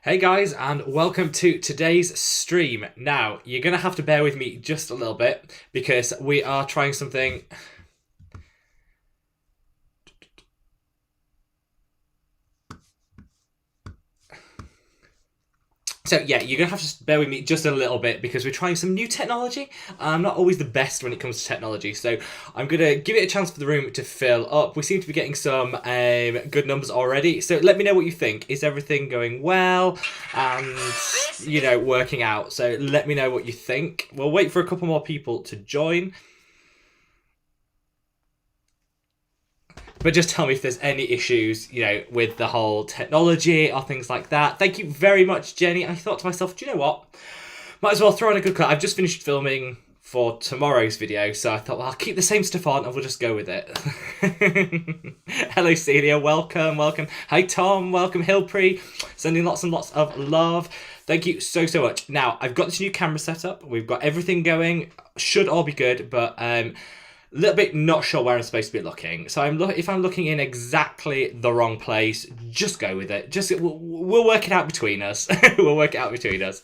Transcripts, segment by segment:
Hey guys, and welcome to today's stream. Now, you're going to have to bear with me just a little bit because we are trying something. So yeah, you're going to have to bear with me just a little bit because we're trying some new technology. I'm not always the best when it comes to technology, so I'm going to give it a chance for the room to fill up. We seem to be getting some good numbers already, so let me know what you think. Is everything going well and, working out? So let me know what you think. We'll wait for a couple more people to join. But just tell me if there's any issues, with the whole technology or things like that. Thank you very much, Jenny. I thought to myself, do you know what? Might as well throw in a good cut. I've just finished filming for tomorrow's video, so I thought, well, I'll keep the same stuff on and we'll just go with it. Hello, Celia. Welcome. Hi, Tom. Welcome, Hillpree. Sending lots and lots of love. Thank you so much. Now, I've got this new camera set up. We've got everything going. Should all be good, but little bit not sure where I'm supposed to be looking. So if I'm looking in exactly the wrong place, just go with it. We'll work it out between us. We'll work it out between us.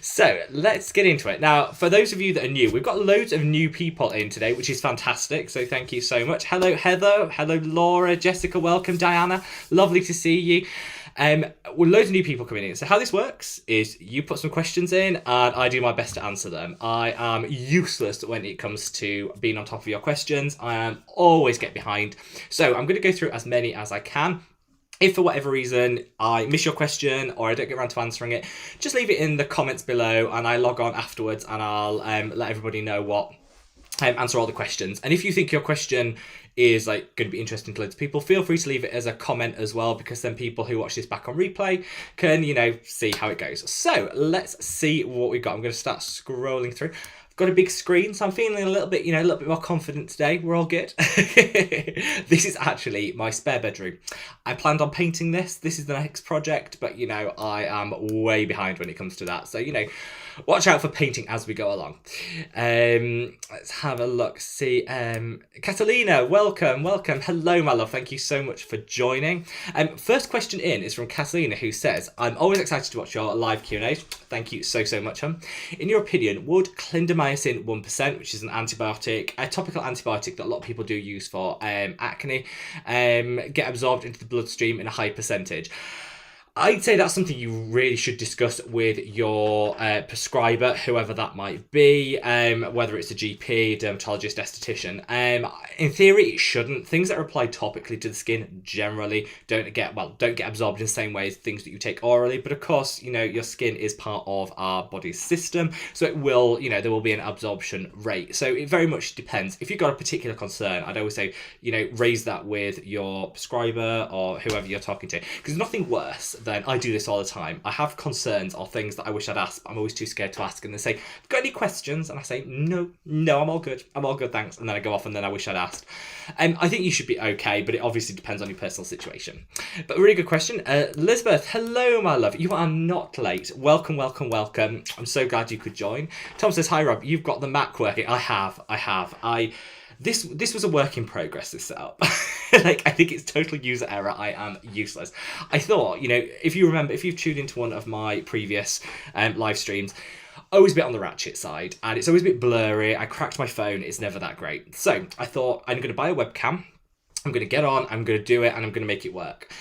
So let's get into it. Now, for those of you that are new, we've got loads of new people in today, which is fantastic. So thank you so much. Hello, Heather. Hello, Laura. Jessica, welcome. Diana, lovely to see you. With loads of new people coming in. So how this works is you put some questions in and I do my best to answer them. I am useless when it comes to being on top of your questions. I am always get behind. So I'm going to go through as many as I can. If for whatever reason I miss your question or I don't get around to answering it, just leave it in the comments below and I log on afterwards and I'll let everybody know what answer all the questions. And if you think your question is going to be interesting to loads of people, feel free to leave it as a comment as well, because then people who watch this back on replay can see how it goes. So let's see what we've got. I'm going to start scrolling through. I've got a big screen, so I'm feeling a little bit more confident today. We're all good. This is actually my spare bedroom. I planned on painting this. This is the next project, but I am way behind when it comes to that. So watch out for painting as we go along. Let's have a look. See, Catalina, welcome. Hello, my love. Thank you so much for joining. First question in is from Catalina, who says, I'm always excited to watch your live Q&As. Thank you so much, hon. In your opinion, would clindamycin 1%, which is an antibiotic, a topical antibiotic that a lot of people do use for acne, get absorbed into the bloodstream in a high percentage? I'd say that's something you really should discuss with your prescriber, whoever that might be, whether it's a GP, dermatologist, esthetician. In theory, it shouldn't. Things that are applied topically to the skin generally don't get absorbed in the same way as things that you take orally. But of course, your skin is part of our body's system, so it will, there will be an absorption rate. So it very much depends. If you've got a particular concern, I'd always say, raise that with your prescriber or whoever you're talking to, because nothing worse than, I do this all the time, I have concerns or things that I wish I'd asked, but I'm always too scared to ask, and they say, got any questions? And I say, no, I'm all good, thanks, and then I go off and then I wish I'd asked. I think you should be okay, but it obviously depends on your personal situation. But a really good question. Elizabeth, hello, my love. You are not late. Welcome. I'm so glad you could join. Tom says, hi, Rob, you've got the Mac working. I have. This was a work in progress, this setup. I think it's total user error. I am useless. I thought, if you remember, if you've tuned into one of my previous live streams, always a bit on the ratchet side, and it's always a bit blurry. I cracked my phone. It's never that great. So I thought, I'm going to buy a webcam. I'm going to get on, I'm going to do it, and I'm going to make it work.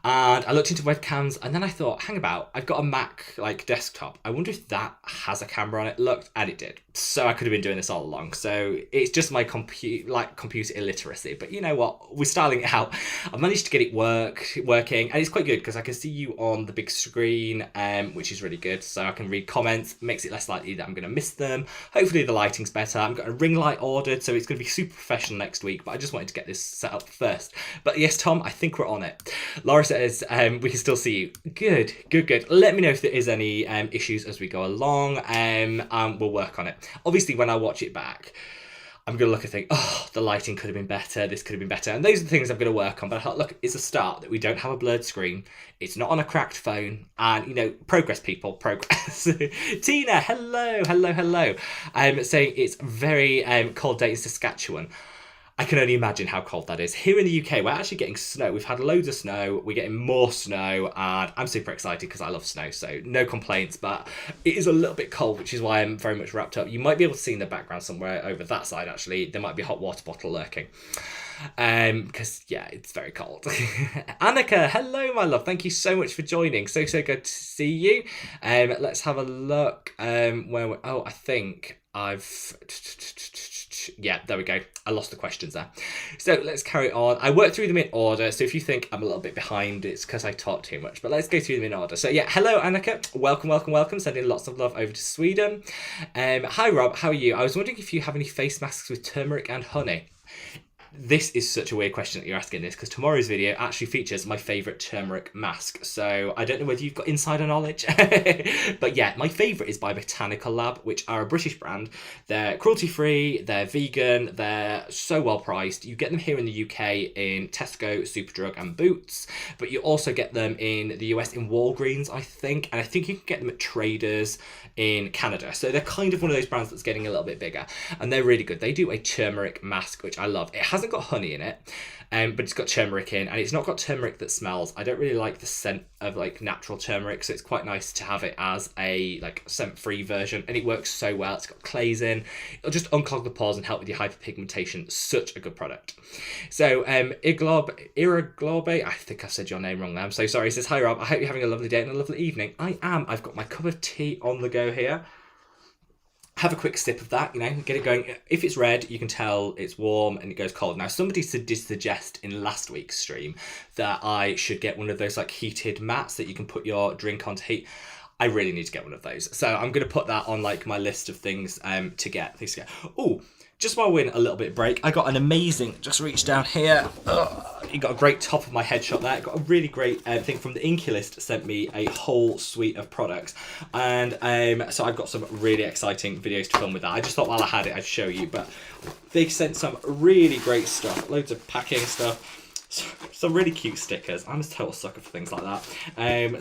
And I looked into webcams, and then I thought, hang about, I've got a Mac desktop. I wonder if that has a camera on it. Looked, and it did. So I could have been doing this all along. So it's just my computer illiteracy. But you know what? We're styling it out. I've managed to get it working, and it's quite good because I can see you on the big screen, which is really good. So I can read comments, makes it less likely that I'm going to miss them. Hopefully the lighting's better. I've got a ring light ordered, so it's going to be super professional next week. But I just wanted to get this set up first. But yes, Tom, I think we're on it. Laura says, we can still see you. Good. Let me know if there is any issues as we go along, and we'll work on it. Obviously, when I watch it back, I'm going to look and think, oh, the lighting could have been better, this could have been better. And those are the things I'm going to work on. But I thought, look, it's a start that we don't have a blurred screen. It's not on a cracked phone. And, progress, people, progress. Tina, hello. I'm saying it's very cold day in Saskatchewan. I can only imagine how cold that is. Here in the UK, we're actually getting snow. We've had loads of snow. We're getting more snow, and I'm super excited because I love snow, so no complaints, but it is a little bit cold, which is why I'm very much wrapped up. You might be able to see in the background somewhere over that side, actually, there might be a hot water bottle lurking. Because, yeah, it's very cold. Annika, hello, my love. Thank you so much for joining. So good to see you. Let's have a look. I think yeah, there we go. I lost the questions there. So let's carry on. I worked through them in order, so if you think I'm a little bit behind, it's because I talk too much. But let's go through them in order. So yeah, hello Annika. Welcome. Sending lots of love over to Sweden. Hi Rob, how are you? I was wondering if you have any face masks with turmeric and honey. This is such a weird question that you're asking this, because tomorrow's video actually features my favourite turmeric mask. So I don't know whether you've got insider knowledge. But yeah, my favourite is by Botanical Lab, which are a British brand. They're cruelty-free, they're vegan, they're so well priced. You get them here in the UK in Tesco, Superdrug and Boots. But you also get them in the US in Walgreens, I think. And I think you can get them at Traders in Canada. So they're kind of one of those brands that's getting a little bit bigger. And they're really good. They do a turmeric mask, which I love. It hasn't got honey in it, but it's got turmeric in, and it's not got turmeric that smells. I don't really like the scent of like natural turmeric, so it's quite nice to have it as a like scent-free version, and it works so well. It's got clays in. It'll just unclog the pores and help with your hyperpigmentation. Such a good product. So Iraglobe, I think I said your name wrong there. I'm so sorry. It says, hi Rob, I hope you're having a lovely day and a lovely evening. I am. I've got my cup of tea on the go here. Have a quick sip of that, get it going. If it's red, you can tell it's warm and it goes cold. Now, somebody did suggest in last week's stream that I should get one of those like heated mats that you can put your drink on to heat. I really need to get one of those. So I'm going to put that on like my list of things to get. Oh, just while we're in a little bit of break, I got an amazing, just reach down here. You got a great top of my head shot there. I got a really great thing from the Inkulist, sent me a whole suite of products. And so I've got some really exciting videos to film with that. I just thought while I had it, I'd show you. But they sent some really great stuff, loads of packing stuff. Some really cute stickers. I'm a total sucker for things like that.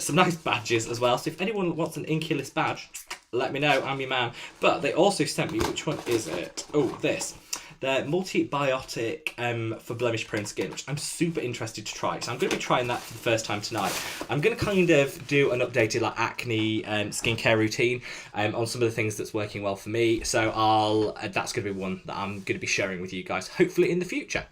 Some nice badges as well. So if anyone wants an Inkulist badge, let me know. I'm your man. But they also sent me, which one is it? Oh, this. They're multibiotic for blemish prone skin, which I'm super interested to try. So I'm going to be trying that for the first time tonight. I'm going to kind of do an updated like acne skincare routine on some of the things that's working well for me. So that's going to be one that I'm going to be sharing with you guys, hopefully in the future.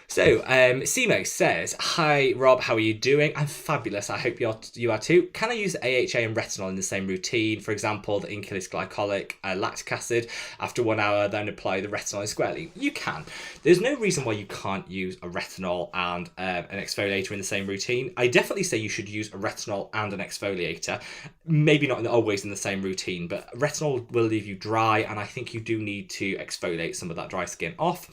So, Simo says, hi Rob, how are you doing? I'm fabulous, I hope you are too. Can I use AHA and retinol in the same routine? For example, the Inkulist glycolic lactic acid, after 1 hour, then apply the retinol squarely. You can. There's no reason why you can't use a retinol and an exfoliator in the same routine. I definitely say you should use a retinol and an exfoliator. Maybe not always in the same routine, but retinol will leave you dry, and I think you do need to exfoliate some of that dry skin off.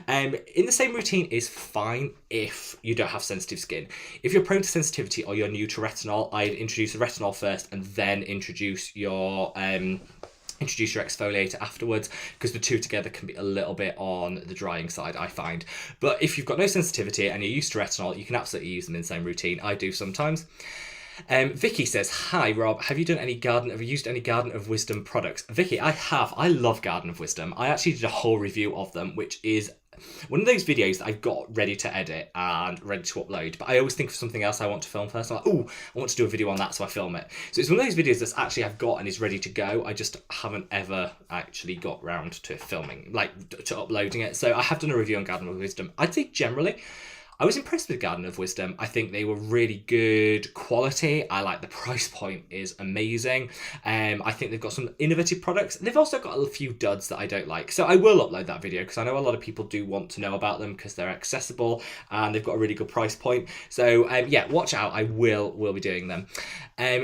In the same routine is fine if you don't have sensitive skin. If you're prone to sensitivity or you're new to retinol, I'd introduce the retinol first and then introduce your exfoliator afterwards, because the two together can be a little bit on the drying side, I find. But if you've got no sensitivity and you're used to retinol, you can absolutely use them in the same routine. I do sometimes. Vicky says, hi Rob, have you used any Garden of Wisdom products? Vicky, I have. I love Garden of Wisdom. I actually did a whole review of them, which is one of those videos that I've got ready to edit and ready to upload, but I always think of something else I want to film first. I'm like, oh, I want to do a video on that, so I film it. So it's one of those videos that's actually I've got and is ready to go. I just haven't ever actually got round to filming, like to uploading it. So I have done a review on Garden of Wisdom. I'd say generally, I was impressed with Garden of Wisdom. I think they were really good quality. I like the price point is amazing. I think they've got some innovative products. They've also got a few duds that I don't like. So I will upload that video because I know a lot of people do want to know about them because they're accessible and they've got a really good price point. So yeah, watch out. I will be doing them.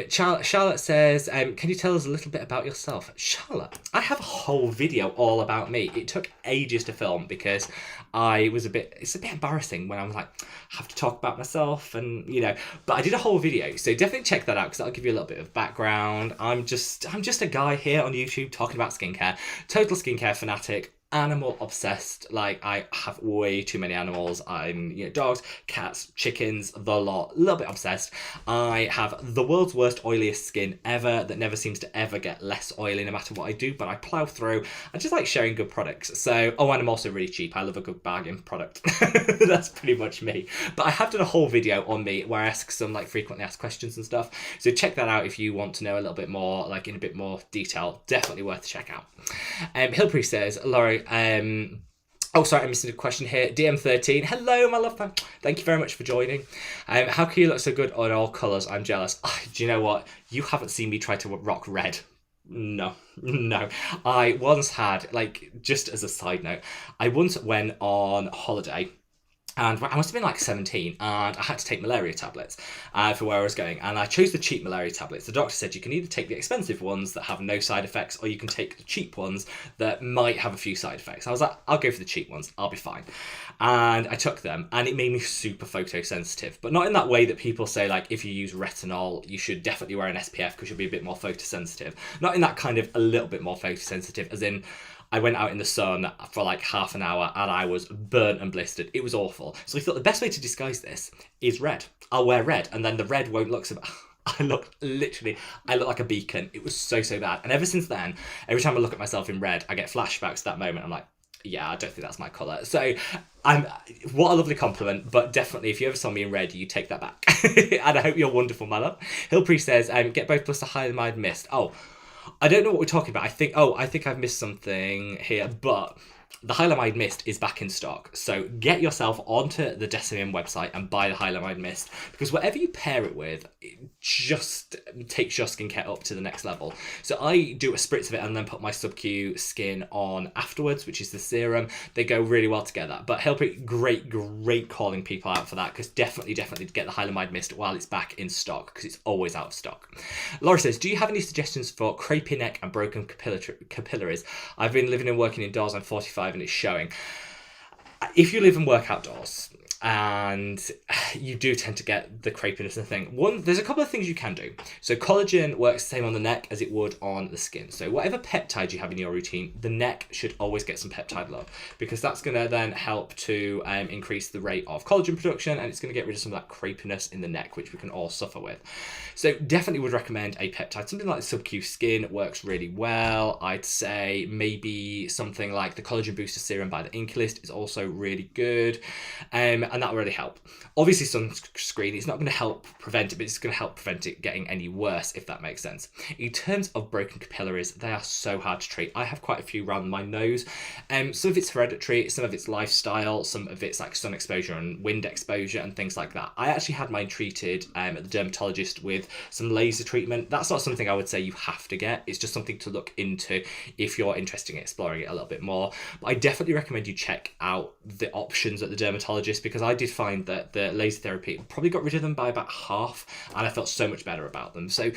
Charlotte says, can you tell us a little bit about yourself? Charlotte, I have a whole video all about me. It took ages to film because it's a bit embarrassing when I'm like, I have to talk about myself and, but I did a whole video. So definitely check that out because that'll give you a little bit of background. I'm just a guy here on YouTube talking about skincare, total skincare fanatic. animal obsessed. Like, I have way too many animals. I'm, dogs, cats, chickens, the lot. A little bit obsessed. I have the world's worst oiliest skin ever that never seems to ever get less oily no matter what I do, but I plow through. I just like sharing good products. So, and I'm also really cheap. I love a good bargain product. That's pretty much me. But I have done a whole video on me where I ask some like frequently asked questions and stuff. So check that out if you want to know a little bit more, like in a bit more detail. Definitely worth a check out. Hillpree says, Laurie, oh, sorry, I missed a question here. DM13. Hello, my love fan. Thank you very much for joining. How can you look so good on all colours? I'm jealous. Oh, do you know what? You haven't seen me try to rock red. No. I once had, like, just as a side note, I once went on holiday. And I must have been like 17, and I had to take malaria tablets for where I was going. And I chose the cheap malaria tablets. The doctor said you can either take the expensive ones that have no side effects, or you can take the cheap ones that might have a few side effects. I was like, I'll go for the cheap ones. I'll be fine. And I took them, and it made me super photosensitive. But not in that way that people say, like, if you use retinol, you should definitely wear an SPF because you'll be a bit more photosensitive. Not in that kind of a little bit more photosensitive, as in, I went out in the sun for like half an hour and I was burnt and blistered. It was awful. So I thought the best way to disguise this is red. I'll wear red, and then the red won't look so bad. I look like a beacon. It was so bad. And ever since then, every time I look at myself in red, I get flashbacks to that moment. I'm like, yeah, I don't think that's my colour. So what a lovely compliment, but definitely if you ever saw me in red, you take that back. And I hope you're wonderful, my love. Hillpree says, get both plus the Hyaluronic Mist. Oh, I don't know what we're talking about. I think I've missed something here, but the Hyaluronic Mist is back in stock. So get yourself onto the Deciem website and buy the Hyaluronic Mist, because whatever you pair it with, it just takes your skincare up to the next level. So I do a spritz of it and then put my sub-Q skin on afterwards, which is the serum. They go really well together. But Hillpree, great calling people out for that, because definitely get the Hyaluronic Mist while it's back in stock, because it's always out of stock. Laura says, do you have any suggestions for crepey neck and broken capillaries? I've been living and working indoors. I'm 45 and it's showing. If you live and work outdoors, and you do tend to get the crepiness and thing. There's a couple of things you can do. So collagen works the same on the neck as it would on the skin. So whatever peptide you have in your routine, the neck should always get some peptide love, because that's going to then help to increase the rate of collagen production, and it's going to get rid of some of that crepiness in the neck, which we can all suffer with. So definitely would recommend a peptide. Something like Sub-Q Skin works really well. I'd say maybe something like the Collagen Booster Serum by the Inkula is also really good. And that will really help. Obviously, sunscreen is not going to help prevent it, but it's going to help prevent it getting any worse, if that makes sense. In terms of broken capillaries, they are so hard to treat. I have quite a few around my nose. Some of it's hereditary, some of it's lifestyle, some of it's like sun exposure and wind exposure and things like that. I actually had mine treated at the dermatologist with some laser treatment. That's not something I would say you have to get. It's just something to look into if you're interested in exploring it a little bit more. But I definitely recommend you check out the options at the dermatologist, because I did find that the laser therapy probably got rid of them by about half, and I felt so much better about them. So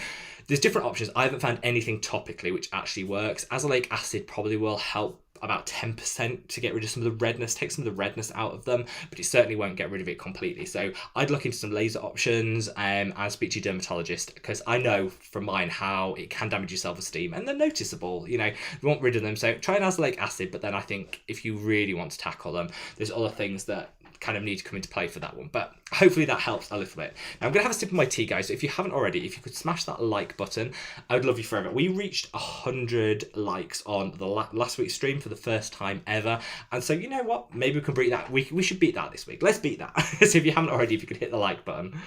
there's different options. I haven't found anything topically which actually works. Azolic acid probably will help about 10% to get rid of some of the redness, take some of the redness out of them, but it certainly won't get rid of it completely. So I'd look into some laser options and speak to your dermatologist, because I know from mine how it can damage your self-esteem, and they're noticeable, you want rid of them. So try an Azolic acid, but then I think if you really want to tackle them, there's other things that kind of need to come into play for that one. But hopefully that helps a little bit. Now I'm going to have a sip of my tea, guys. So if you haven't already, if you could smash that like button, I would love you forever. We reached 100 likes on the last week's stream for the first time ever. And so you know what? Maybe we can beat that. We should beat that this week. Let's beat that. So if you haven't already, if you could hit the like button.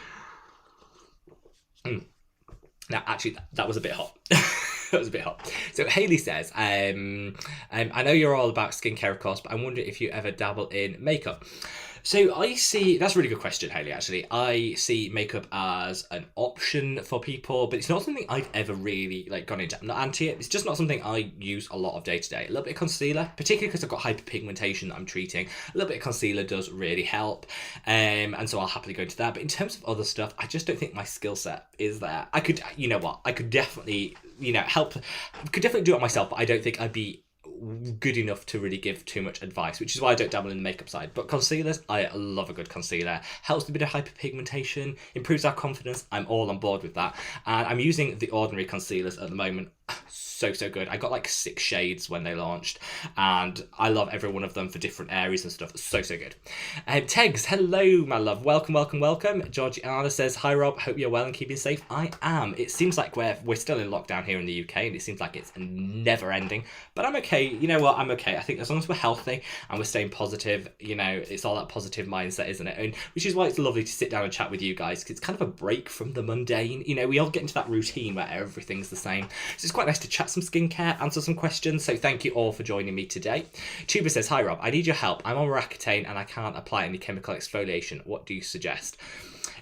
Now, actually, that was a bit hot. That was a bit hot. So Hayley says, I know you're all about skincare, of course, but I'm wondering if you ever dabble in makeup. So I see, that's a really good question, Hayley, actually. I see makeup as an option for people, but it's not something I've ever really gone into. I'm not anti it. It's just not something I use a lot of day to day. A little bit of concealer, particularly because I've got hyperpigmentation that I'm treating. A little bit of concealer does really help. And so I'll happily go into that. But in terms of other stuff, I just don't think my skill set is there. I could, I could definitely, help. I could definitely do it myself, but I don't think I'd be good enough to really give too much advice, which is why I don't dabble in the makeup side. But concealers, I love a good concealer. Helps with a bit of hyperpigmentation, improves our confidence. I'm all on board with that. And I'm using the Ordinary concealers at the moment. So good. I got like 6 shades when they launched, and I love every one of them for different areas and stuff. So good. Tegs, hello my love, welcome. Georgiana says, hi Rob, hope you're well and keeping safe. I am. It seems like we're still in lockdown here in the UK, and it seems like it's never ending, but I'm okay. You know what, I'm okay. I think as long as we're healthy and we're staying positive, you know, it's all that positive mindset, isn't it? And which is why it's lovely to sit down and chat with you guys, because it's kind of a break from the mundane. You know, we all get into that routine where everything's the same, so it's quite nice to chat some skincare, answer some questions. So thank you all for joining me today. Tuba says, hi Rob, I need your help. I'm on Roaccutane and I can't apply any chemical exfoliation. What do you suggest?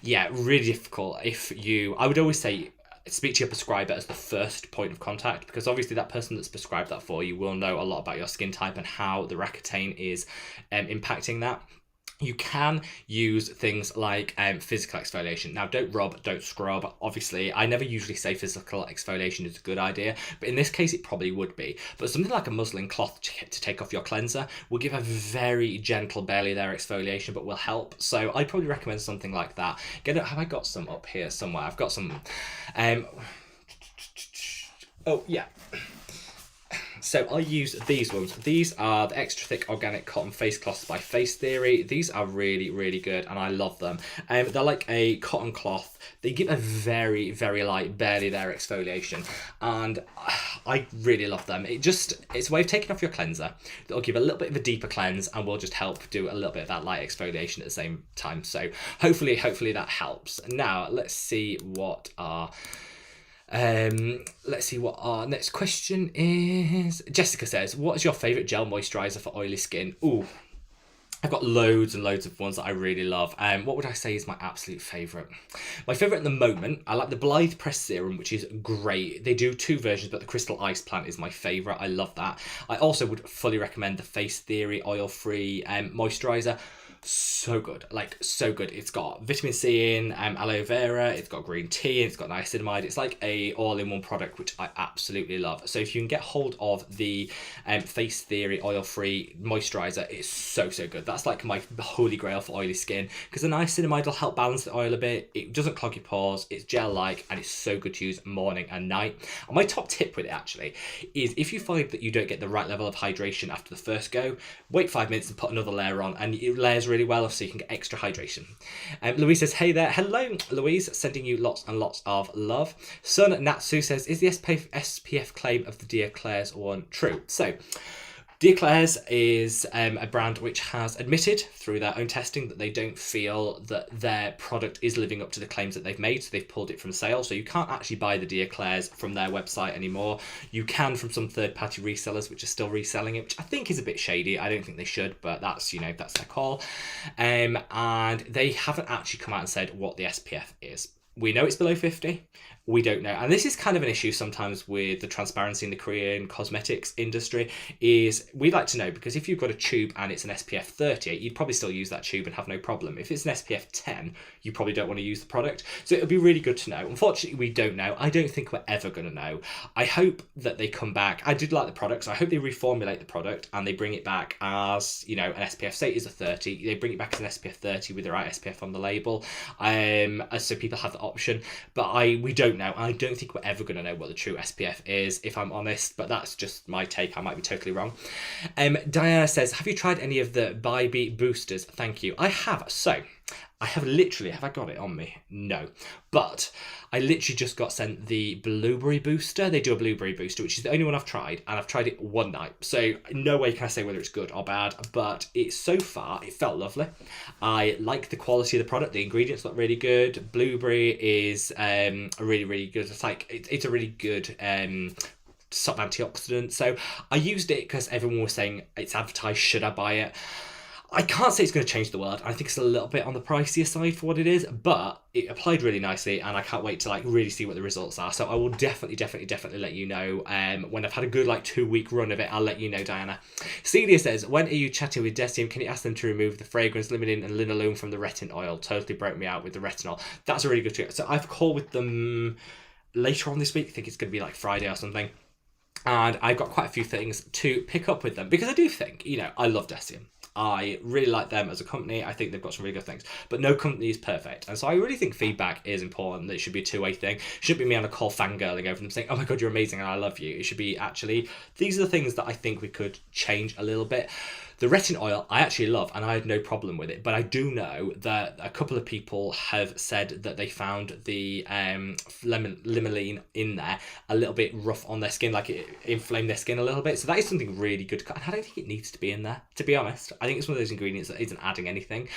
Yeah, really difficult. I would always say speak to your prescriber as the first point of contact, because obviously that person that's prescribed that for you will know a lot about your skin type and how the Roaccutane is impacting that. You can use things like physical exfoliation. Now, don't scrub. Obviously, I never usually say physical exfoliation is a good idea, but in this case, it probably would be. But something like a muslin cloth to take off your cleanser will give a very gentle, barely there exfoliation, but will help. So I'd probably recommend something like that. Have I got some up here somewhere? I've got some. Oh, yeah. So I use these ones. These are the extra thick organic cotton face cloths by Face Theory. These are really good, and I love them. They're like a cotton cloth. They give a very light, barely there exfoliation, and I really love them. It's a way of taking off your cleanser. It'll give a little bit of a deeper cleanse, and will just help do a little bit of that light exfoliation at the same time. So hopefully that helps. Now let's see what our next question is. Jessica says, what is your favourite gel moisturiser for oily skin? Ooh, I've got loads and loads of ones that I really love. What would I say is my absolute favourite? My favourite at the moment, I like the Blythe Press Serum, which is great. They do 2 versions, but the Crystal Ice Plant is my favourite. I love that. I also would fully recommend the Face Theory oil-free moisturiser. So good, like so good. It's got vitamin C in, aloe vera, it's got green tea, and it's got niacinamide. It's like a all-in-one product, which I absolutely love. So if you can get hold of the Face Theory oil-free moisturizer, it's so good. That's like my holy grail for oily skin, because the niacinamide will help balance the oil a bit. It doesn't clog your pores, it's gel-like, and it's so good to use morning and night. And my top tip with it actually is, if you find that you don't get the right level of hydration after the first go, wait 5 minutes and put another layer on, and it layers really well so you can get extra hydration. Louise says, hey there. Hello Louise, sending you lots and lots of love. Sun Natsu says, is the SPF claim of the Dear Claire's one true? So Dear Claire's is a brand which has admitted through their own testing that they don't feel that their product is living up to the claims that they've made, so they've pulled it from sale. So you can't actually buy the Dear Claire's from their website anymore. You can from some third-party resellers which are still reselling it, which I think is a bit shady. I don't think they should, but that's their call. And they haven't actually come out and said what the SPF is. We know it's below 50. We don't know. And this is kind of an issue sometimes with the transparency in the Korean cosmetics industry, is we like to know, because if you've got a tube and it's an SPF 30, you'd probably still use that tube and have no problem. If it's an SPF 10, you probably don't want to use the product. So it would be really good to know. Unfortunately, we don't know. I don't think we're ever going to know. I hope that they come back. I did like the product, so I hope they reformulate the product and they bring it back as, an SPF, say it is a 30, they bring it back as an SPF 30 with the right SPF on the label, so people have the option. But we don't know. I don't think we're ever going to know what the true SPF is, if I'm honest, but that's just my take. I might be totally wrong. Diana says, have you tried any of the Bybee boosters? Thank you. I have. So I have I got it on me? No. But I literally just got sent the blueberry booster. They do a blueberry booster, which is the only one I've tried, and I've tried it one night. So no way can I say whether it's good or bad, but so far, it felt lovely. I like the quality of the product. The ingredients look really good. Blueberry is really good. It's a really good sort of antioxidant. So I used it because everyone was saying it's advertised, should I buy it? I can't say it's going to change the world. I think it's a little bit on the pricier side for what it is, but it applied really nicely, and I can't wait to really see what the results are. So I will definitely let you know when I've had a good 2-week run of it. I'll let you know, Diana. Celia says, when are you chatting with Deciem? Can you ask them to remove the fragrance, limiting, and linalool from the retin oil? Totally broke me out with the retinol. That's a really good trick. So I've a call with them later on this week. I think it's going to be Friday or something. And I've got quite a few things to pick up with them because I do think, I love Deciem. I really like them as a company. I think they've got some really good things, but no company is perfect. And so I really think feedback is important. It should be a two-way thing. It shouldn't be me on a call fangirling over them saying, oh my God, you're amazing and I love you. It should be actually, these are the things that I think we could change a little bit. The retin oil I actually love and I had no problem with it, but I do know that a couple of people have said that they found the limonene in there a little bit rough on their skin, like it inflamed their skin a little bit. So that is something really good. And I don't think it needs to be in there, to be honest. I think it's one of those ingredients that isn't adding anything.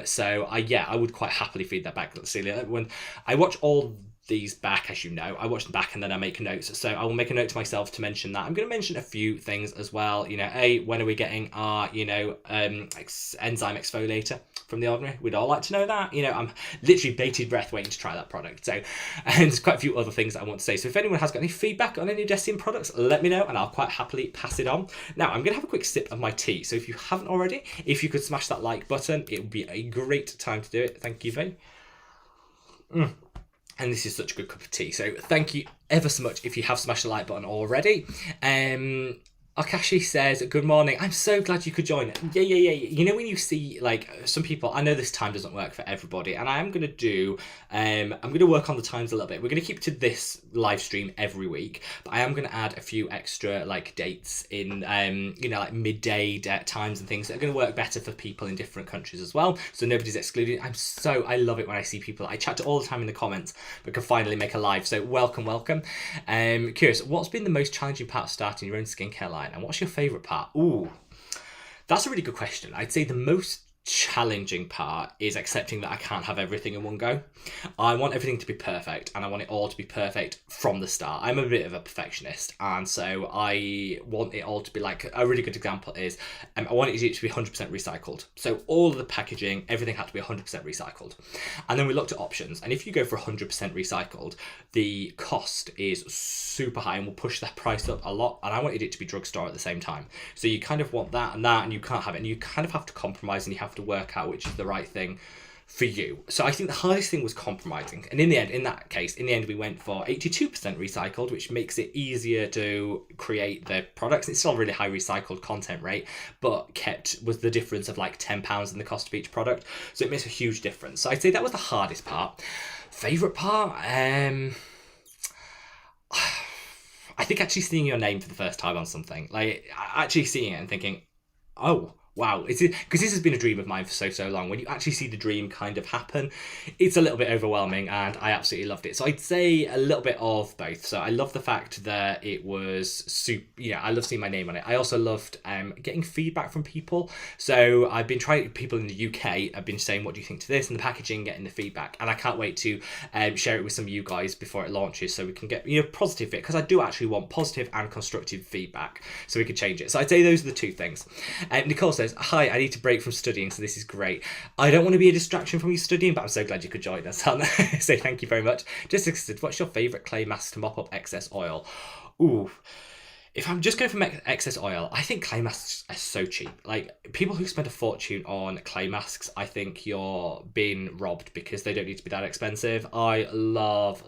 So I would quite happily feed that back to Celia. When I watch all these back, as you know, I watch them back and then I make notes. So I will make a note to myself to mention that. I'm going to mention a few things as well. When are we getting our, enzyme exfoliator from The Ordinary? We'd all like to know that. I'm literally bated breath waiting to try that product. So, and there's quite a few other things that I want to say. So if anyone has got any feedback on any Deciem products, let me know and I'll quite happily pass it on. Now, I'm going to have a quick sip of my tea. So if you haven't already, if you could smash that like button, it would be a great time to do it. Thank you, Vay. And this is such a good cup of tea. So thank you ever so much if you have smashed the like button already. Akashi says, good morning. I'm so glad you could join it. Yeah. When you see, some people, I know this time doesn't work for everybody, and I am going to I'm going to work on the times a little bit. We're going to keep to this live stream every week, but I am going to add a few extra, dates in, midday times and things that are going to work better for people in different countries as well, so nobody's excluded. I love it when I see people. I chat to all the time in the comments, but can finally make a live, so welcome. Curious, what's been the most challenging part of starting your own skincare line? And what's your favourite part? Ooh, that's a really good question. I'd say the most challenging part is accepting that I can't have everything in one go. I want everything to be perfect, and I want it all to be perfect from the start. I'm a bit of a perfectionist, and so I want it all to be a really good example is I wanted it to be 100% recycled. So all of the packaging, everything had to be 100% recycled. And then we looked at options, and if you go for 100% recycled, the cost is super high and will push that price up a lot, and I wanted it to be drugstore at the same time. So you kind of want that, and you can't have it, and you kind of have to compromise, and you have to work out which is the right thing for you. So I think the hardest thing was compromising, and in the end we went for 82% recycled, which makes it easier to create the products. It's still a really high recycled content rate, but was the difference of £10 in the cost of each product, so it makes a huge difference. So I'd say that was the hardest part. Favorite part, I think actually seeing your name for the first time on something, actually seeing it and thinking, oh wow, because this has been a dream of mine for so long. When you actually see the dream kind of happen, it's a little bit overwhelming, and I absolutely loved it. So I'd say a little bit of both. So I love the fact that it was super, I love seeing my name on it. I also loved getting feedback from people. So I've been trying, people in the UK have been saying, what do you think to this, and the packaging, getting the feedback, and I can't wait to share it with some of you guys before it launches, so we can get positive feedback, because I do actually want positive and constructive feedback so we can change it. So I'd say those are the two things. Nicole says, hi, I need to break from studying, so this is great. I don't want to be a distraction from you studying, but I'm so glad you could join us. So thank you very much. Jessica said, what's your favourite clay mask to mop up excess oil? Ooh, if I'm just going for excess oil, I think clay masks are so cheap. People who spend a fortune on clay masks, I think you're being robbed, because they don't need to be that expensive. I love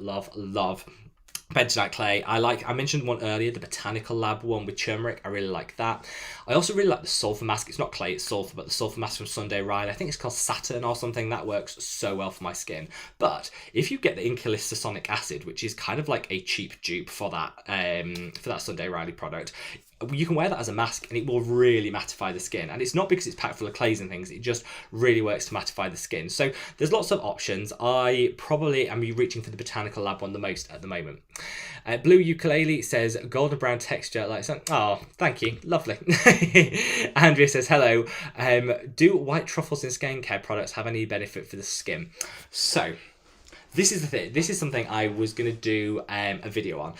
bentonite clay. I mentioned one earlier, the Botanical Lab one with turmeric. I really like that. I also really like the sulfur mask. It's not clay, it's sulfur, but the sulfur mask from Sunday Riley, I think it's called Saturn or something. That works so well for my skin. But if you get the Inkula Subsonic acid, which is kind of like a cheap dupe for that Sunday Riley product, you can wear that as a mask and it will really mattify the skin. And it's not because it's packed full of clays and things, it just really works to mattify the skin. So there's lots of options. I probably am reaching for the Botanical Lab one the most at the moment. Blue Ukulele says, golden brown texture, oh, thank you, lovely. Andrea says, hello, do white truffles in skincare products have any benefit for the skin? So this is the thing. This is something I was going to do a video on.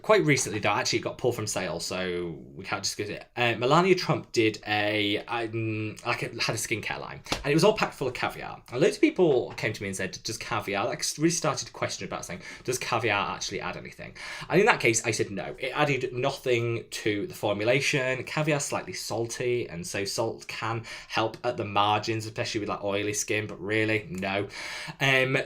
Quite recently, though, I actually got pulled from sale, so we can't discuss it. Melania Trump did had a skincare line, and it was all packed full of caviar. And loads of people came to me and said, does caviar, really started to question about saying, does caviar actually add anything? And in that case, I said no. It added nothing to the formulation. Caviar's slightly salty, and so salt can help at the margins, especially with oily skin, but really, no.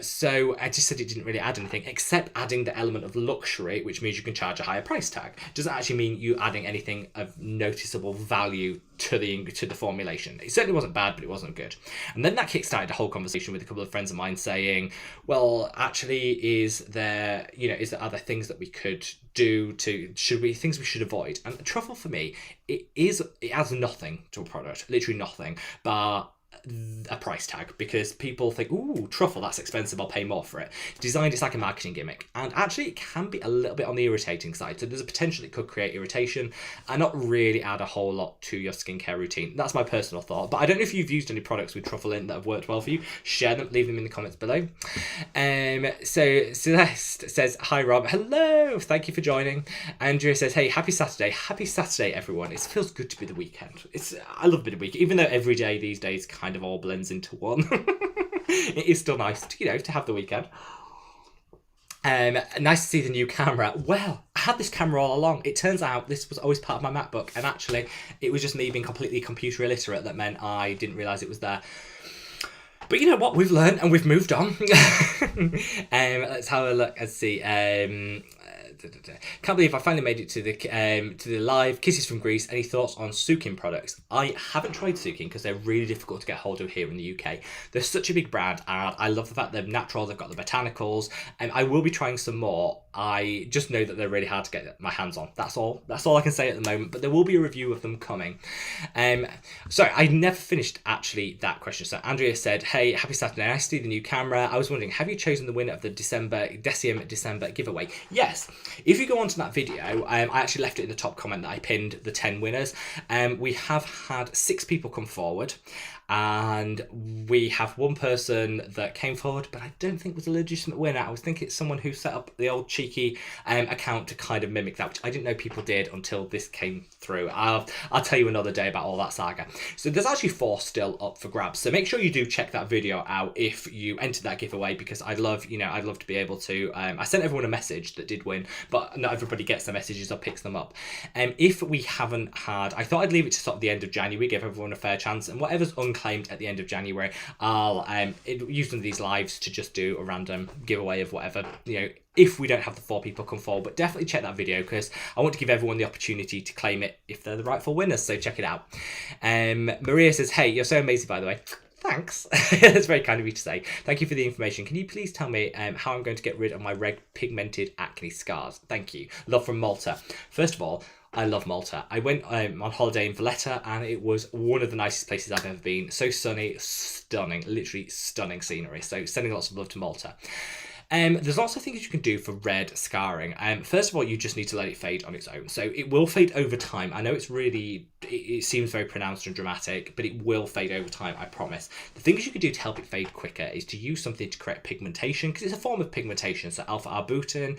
So I just said it didn't really add anything, except adding the element of luxury, which means you can charge a higher price tag. Does that actually mean you adding anything of noticeable value to the formulation? It certainly wasn't bad, but it wasn't good. And then that kickstarted a whole conversation with a couple of friends of mine saying, well, actually, is there other things that we could do things we should avoid? And truffle, for me, it adds nothing to a product, literally nothing, but a price tag, because people think, ooh, truffle, that's expensive, I'll pay more for it. Designed, it's like a marketing gimmick, and actually it can be a little bit on the irritating side. So there's a potential it could create irritation and not really add a whole lot to your skincare routine. That's my personal thought, but I don't know if you've used any products with truffle in that have worked well for you. Share them, leave them in the comments below. So Celeste says, hi Rob, hello, thank you for joining. Andrea says, hey, happy Saturday everyone. It feels good to be the weekend. I love a bit of weekend, even though every day these days kind of all blends into one. It is still nice to have the weekend. Nice to see the new camera. Well, I had this camera all along. It turns out this was always part of my MacBook, and actually it was just me being completely computer illiterate that meant I didn't realise it was there. But you know what? We've learned and we've moved on. Let's have a look and see. Can't believe I finally made it to the live. Kisses from Greece. Any thoughts on Sukin products? I haven't tried Sukin because they're really difficult to get hold of here in the UK. They're such a big brand, and I love the fact they're natural. They've got the botanicals, and I will be trying some more. I just know that they're really hard to get my hands on. That's all I can say at the moment, but there will be a review of them coming. Sorry, I never finished actually that question. So Andrea said, hey, happy Saturday, nice to see the new camera. I was wondering, have you chosen the winner of the Deciem December giveaway? Yes. If you go onto that video, I actually left it in the top comment that I pinned the 10 winners. We have had 6 people come forward, and we have one person that came forward, but I don't think was a legitimate winner. I was thinking it's someone who set up the old cheeky account to kind of mimic that, which I didn't know people did until this came through. I'll tell you another day about all that saga. So there's actually 4 still up for grabs. So make sure you do check that video out if you entered that giveaway, because I'd love to be able to. I sent everyone a message that did win, but not everybody gets the messages or picks them up. If we haven't had, I thought I'd leave it to sort of the end of January, give everyone a fair chance, and whatever's unclaimed at the end of January, I'll use one of these lives to just do a random giveaway of whatever, if we don't have the 4 people come forward. But definitely check that video, because I want to give everyone the opportunity to claim it if they're the rightful winners, so check it out. Maria says, hey, you're so amazing, by the way. Thanks. That's very kind of you to say. Thank you for the information. Can you please tell me how I'm going to get rid of my red pigmented acne scars? Thank you. Love from Malta. First of all, I love Malta. I went on holiday in Valletta, and it was one of the nicest places I've ever been. So sunny, stunning, literally stunning scenery. So sending lots of love to Malta. There's lots of things you can do for red scarring. First of all, you just need to let it fade on its own. So it will fade over time. I know it seems very pronounced and dramatic, but it will fade over time, I promise. The things you can do to help it fade quicker is to use something to correct pigmentation, because it's a form of pigmentation. So alpha-arbutin.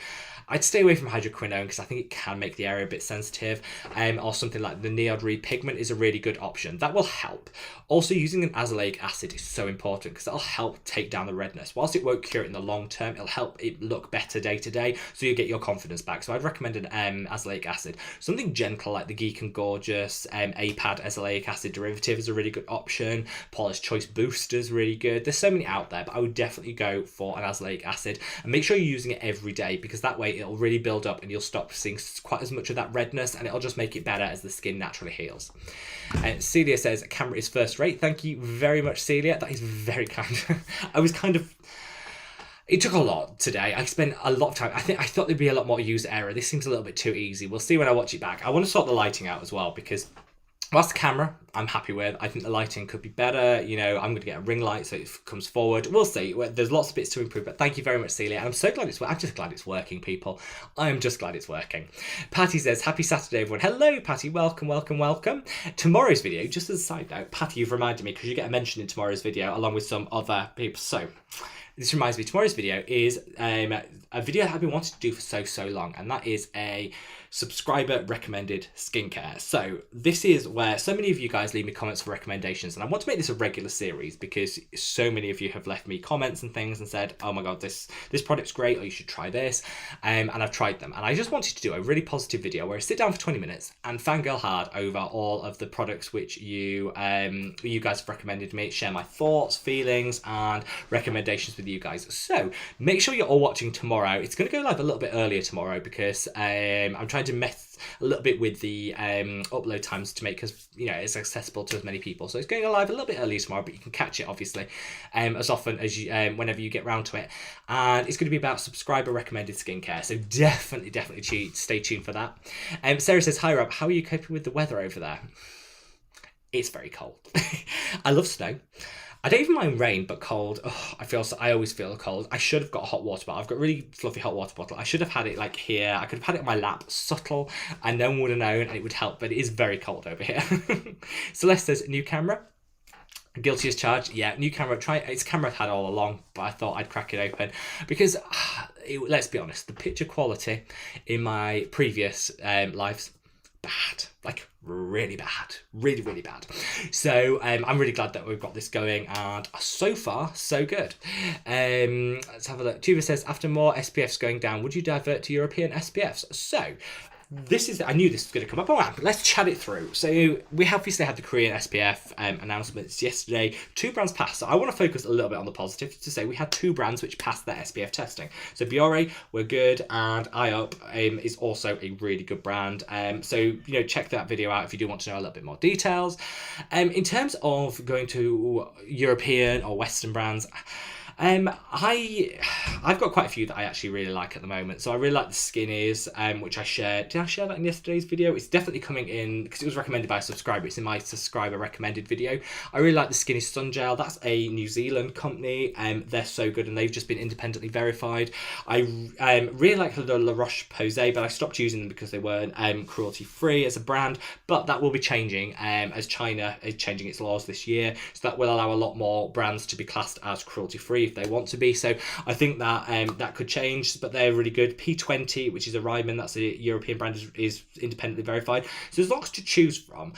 I'd stay away from hydroquinone because I think it can make the area a bit sensitive. Or something like the Neod Repigment is a really good option. That will help. Also, using an Azolic acid is so important because that'll help take down the redness. Whilst it won't cure it in the long term, it'll help it look better day to day, so you get your confidence back. So I'd recommend an Azolic acid. Something gentle like the Geek and Gorgeous APAD Azolic acid derivative is a really good option. Paula's Choice Booster is really good. There's so many out there, but I would definitely go for an Azolic acid, and make sure you're using it every day, because that way it'll really build up and you'll stop seeing quite as much of that redness, and it'll just make it better as the skin naturally heals. Celia says, camera is first rate. Thank you very much, Celia. That is very kind. It took a lot today. I spent a lot of time. I thought there'd be a lot more user error. This seems a little bit too easy. We'll see when I watch it back. I want to sort the lighting out as well, because whilst the camera I'm happy with, I think the lighting could be better. I'm going to get a ring light so it comes forward. We'll see. There's lots of bits to improve, but thank you very much, Celia. And I'm so glad I'm just glad it's working, people. I am just glad it's working. Patty says, happy Saturday, everyone. Hello, Patty. Welcome, welcome, welcome. Tomorrow's video, just as a side note, Patty, you've reminded me, because you get a mention in tomorrow's video along with some other people. So this reminds me, tomorrow's video is a video that I've been wanting to do for so long, and that is a subscriber recommended skincare. So this is where so many of you guys leave me comments for recommendations, and I want to make this a regular series because so many of you have left me comments and things and said, oh my god, this product's great, or you should try this, and I've tried them, and I just wanted to do a really positive video where I sit down for 20 minutes and fangirl hard over all of the products which you guys have recommended me, share my thoughts, feelings and recommendations with you guys. So make sure you're all watching tomorrow. It's going to go live a little bit earlier tomorrow because I'm trying to mess a little bit with the upload times to make us, it's accessible to as many people. So it's going live a little bit earlier tomorrow, but you can catch it obviously as often as you, whenever you get round to it. And it's going to be about subscriber recommended skincare. So definitely stay tuned for that. Sarah says, hi Rob, how are you coping with the weather over there? It's very cold. I love snow. I don't even mind rain, but cold. Oh, I always feel cold. I should have got a hot water bottle. I've got a really fluffy hot water bottle. I should have had it like here. I could have had it on my lap, subtle, and no one would have known, and it would help. But it is very cold over here. Celeste says, new camera. Guilty as charged. Yeah, new camera. It's a camera I've had all along, but I thought I'd crack it open because let's be honest, the picture quality in my previous lives, bad, like really bad, really bad. So I'm really glad that we've got this going, and so far so good. Let's have a look. Tuva says, after more SPFs going down, would you divert to European SPFs? So I knew this was going to come up. All right, but let's chat it through. So we obviously had the Korean SPF announcements yesterday. 2 brands passed. So I want to focus a little bit on the positives to say we had 2 brands which passed their SPF testing. So Biore were good, and IUP is also a really good brand. So check that video out if you do want to know a little bit more details. In terms of going to European or Western brands, I've got quite a few that I actually really like at the moment. So I really like the Skinnies, which I shared. Did I share that in yesterday's video? It's definitely coming in because it was recommended by a subscriber. It's in my subscriber recommended video. I really like the Skinny Sun Gel. That's a New Zealand company. They're so good, and they've just been independently verified. I really like the La Roche-Posay, but I stopped using them because they weren't cruelty free as a brand. But that will be changing as China is changing its laws this year. So that will allow a lot more brands to be classed as cruelty free if they want to be. So I think that that could change, but they're really good. P20, which is a Ryman, that's a European brand, is independently verified. So there's lots to choose from.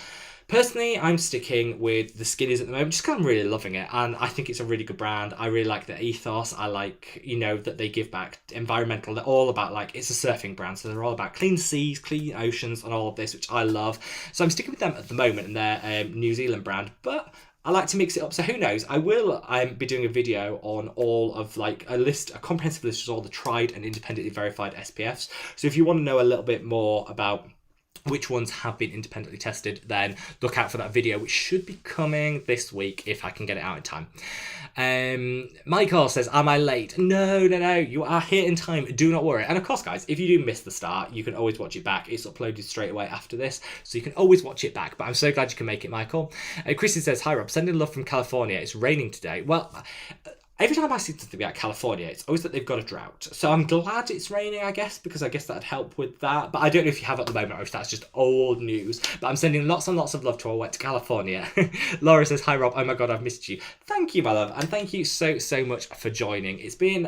Personally, I'm sticking with the Skinnies at the moment, just because I'm really loving it, and I think it's a really good brand. I really like their ethos. I like, that they give back environmental. They're all about, it's a surfing brand, so they're all about clean seas, clean oceans, and all of this, which I love. So I'm sticking with them at the moment, and they're New Zealand brand, but I like to mix it up, so who knows? I will be doing a video on all of a comprehensive list of all the tried and independently verified SPFs. So if you want to know a little bit more about which ones have been independently tested, then look out for that video, which should be coming this week if I can get it out in time. Michael says, am I late? No, you are here in time, do not worry. And of course, guys, if you do miss the start, you can always watch it back. It's uploaded straight away after this, so you can always watch it back. But I'm so glad you can make it, Michael. Chrissy says, hi Rob, sending love from California. It's raining today. Well, every time I see something about California, it's always that they've got a drought. So I'm glad it's raining, I guess, because I guess that'd help with that. But I don't know if you have at the moment or if that's just old news. But I'm sending lots and lots of love to all went to California. Laura says, hi Rob, oh my God, I've missed you. Thank you, my love. And thank you so much for joining. It's been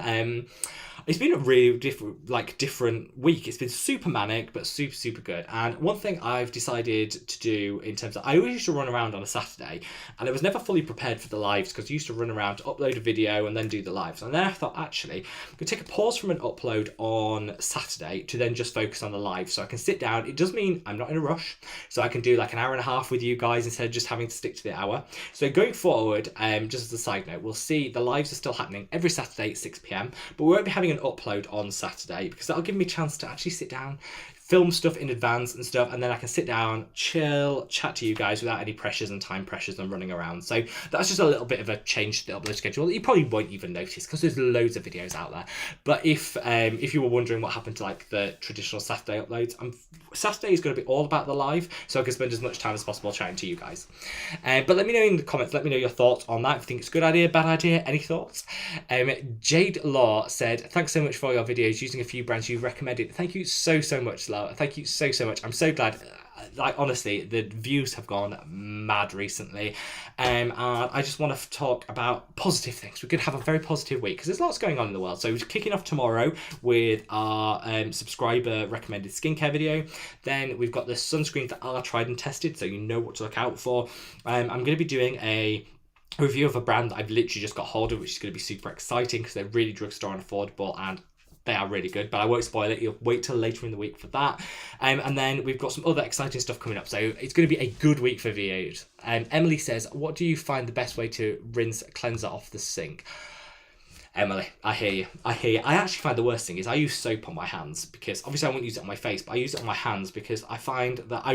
a really different week. It's been super manic, but super good. And one thing I've decided to do in terms of, I always used to run around on a Saturday, and I was never fully prepared for the lives because I used to run around to upload a video and then do the lives. And then I thought, actually, I'm going to take a pause from an upload on Saturday to then just focus on the live. So I can sit down. It does mean I'm not in a rush. So I can do an hour and a half with you guys instead of just having to stick to the hour. So going forward, just as a side note, we'll see the lives are still happening every Saturday at 6 p.m, but we won't be having an upload on Saturday because that'll give me a chance to actually sit down, film stuff in advance and stuff, and then I can sit down, chill, chat to you guys without any pressures and time pressures and running around. So that's just a little bit of a change to the upload schedule that you probably won't even notice because there's loads of videos out there. But if you were wondering what happened to the traditional Saturday uploads, Saturday is going to be all about the live, so I can spend as much time as possible chatting to you guys. But let me know in the comments, let me know your thoughts on that. If you think it's a good idea, bad idea, any thoughts? Jade Law said, thanks so much for your videos using a few brands you've recommended. Thank you so much, Law. Thank you so much. I'm so glad. Honestly, the views have gone mad recently, and I just want to talk about positive things. We're going to have a very positive week because there's lots going on in the world. So we're kicking off tomorrow with our subscriber recommended skincare video. Then we've got the sunscreens that are tried and tested, so you know what to look out for. I'm going to be doing a review of a brand that I've literally just got hold of, which is going to be super exciting because they're really drugstore and affordable, and they are really good, but I won't spoil it. You'll wait till later in the week for that. And then we've got some other exciting stuff coming up. So it's going to be a good week for videos. Emily says, what do you find the best way to rinse cleanser off the sink? Emily, I hear you. I hear you. I actually find the worst thing is I use soap on my hands because obviously I won't use it on my face, but I use it on my hands because I find that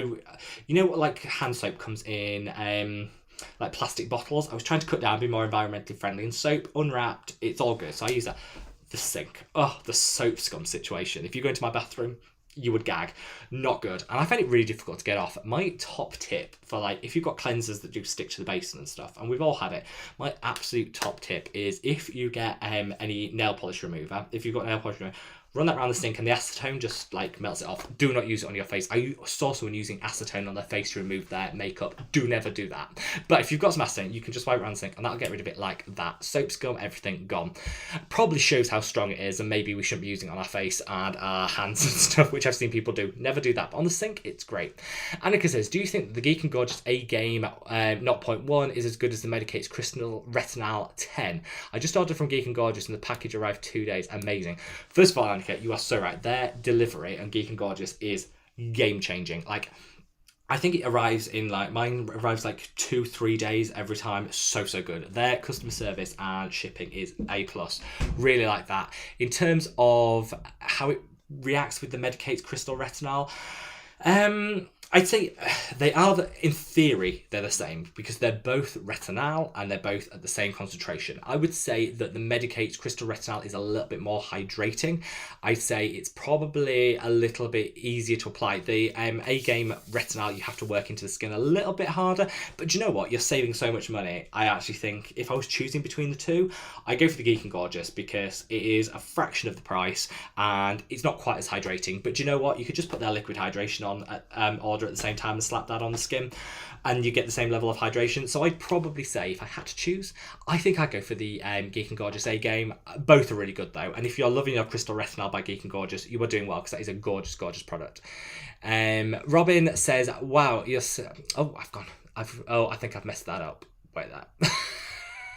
like hand soap comes in like plastic bottles. I was trying to cut down, be more environmentally friendly, and soap unwrapped, it's all good. So I use that. The sink. Oh, the soap scum situation. If you go into my bathroom, you would gag. Not good. And I find it really difficult to get off. My top tip for like, if you've got cleansers that do stick to the basin and stuff, and we've all had it, my absolute top tip is if you get any nail polish remover, if you've got nail polish remover, run that around the sink and the acetone just like melts it off. Do not use it on your face. I saw someone using acetone on their face to remove their makeup. Do never do that. But if you've got some acetone, you can just wipe it around the sink and that'll get rid of it like that. Soap scum, everything gone. Probably shows how strong it is and maybe we shouldn't be using it on our face and our hands and stuff, which I've seen people do. Never do that. But on the sink, it's great. Annika says, do you think the Geek and Gorgeous A Game 0.1 is as good as the Medicate's Crystal Retinol 10? I just ordered from Geek and Gorgeous and the package arrived 2 days. Amazing. First of all, Annika, you are so right. Their delivery on Geek and Gorgeous is game changing. Like, I think it arrives in like, mine arrives like 2-3 days every time. So good. Their customer service and shipping is A+. Really like that. In terms of how it reacts with the Medicate's Crystal Retinol, I'd say they are, in theory, they're the same because they're both retinol and they're both at the same concentration. I would say that the Medicate's Crystal Retinol is a little bit more hydrating. I'd say it's probably a little bit easier to apply. The A-Game Retinol, you have to work into the skin a little bit harder, but do you know what? You're saving so much money. I actually think if I was choosing between the two, I go for the Geek and Gorgeous because it is a fraction of the price and it's not quite as hydrating. But do you know what? You could just put their liquid hydration on or at the same time and slap that on the skin and you get the same level of hydration. So I'd probably say if I had to choose, I think I'd go for the Geek and Gorgeous A-Game. Both are really good though, and if you're loving your Crystal Retinol by Geek and Gorgeous, you are doing well because that is a gorgeous product. Robin says, wow, you're so... I think I've messed that up. Wait, that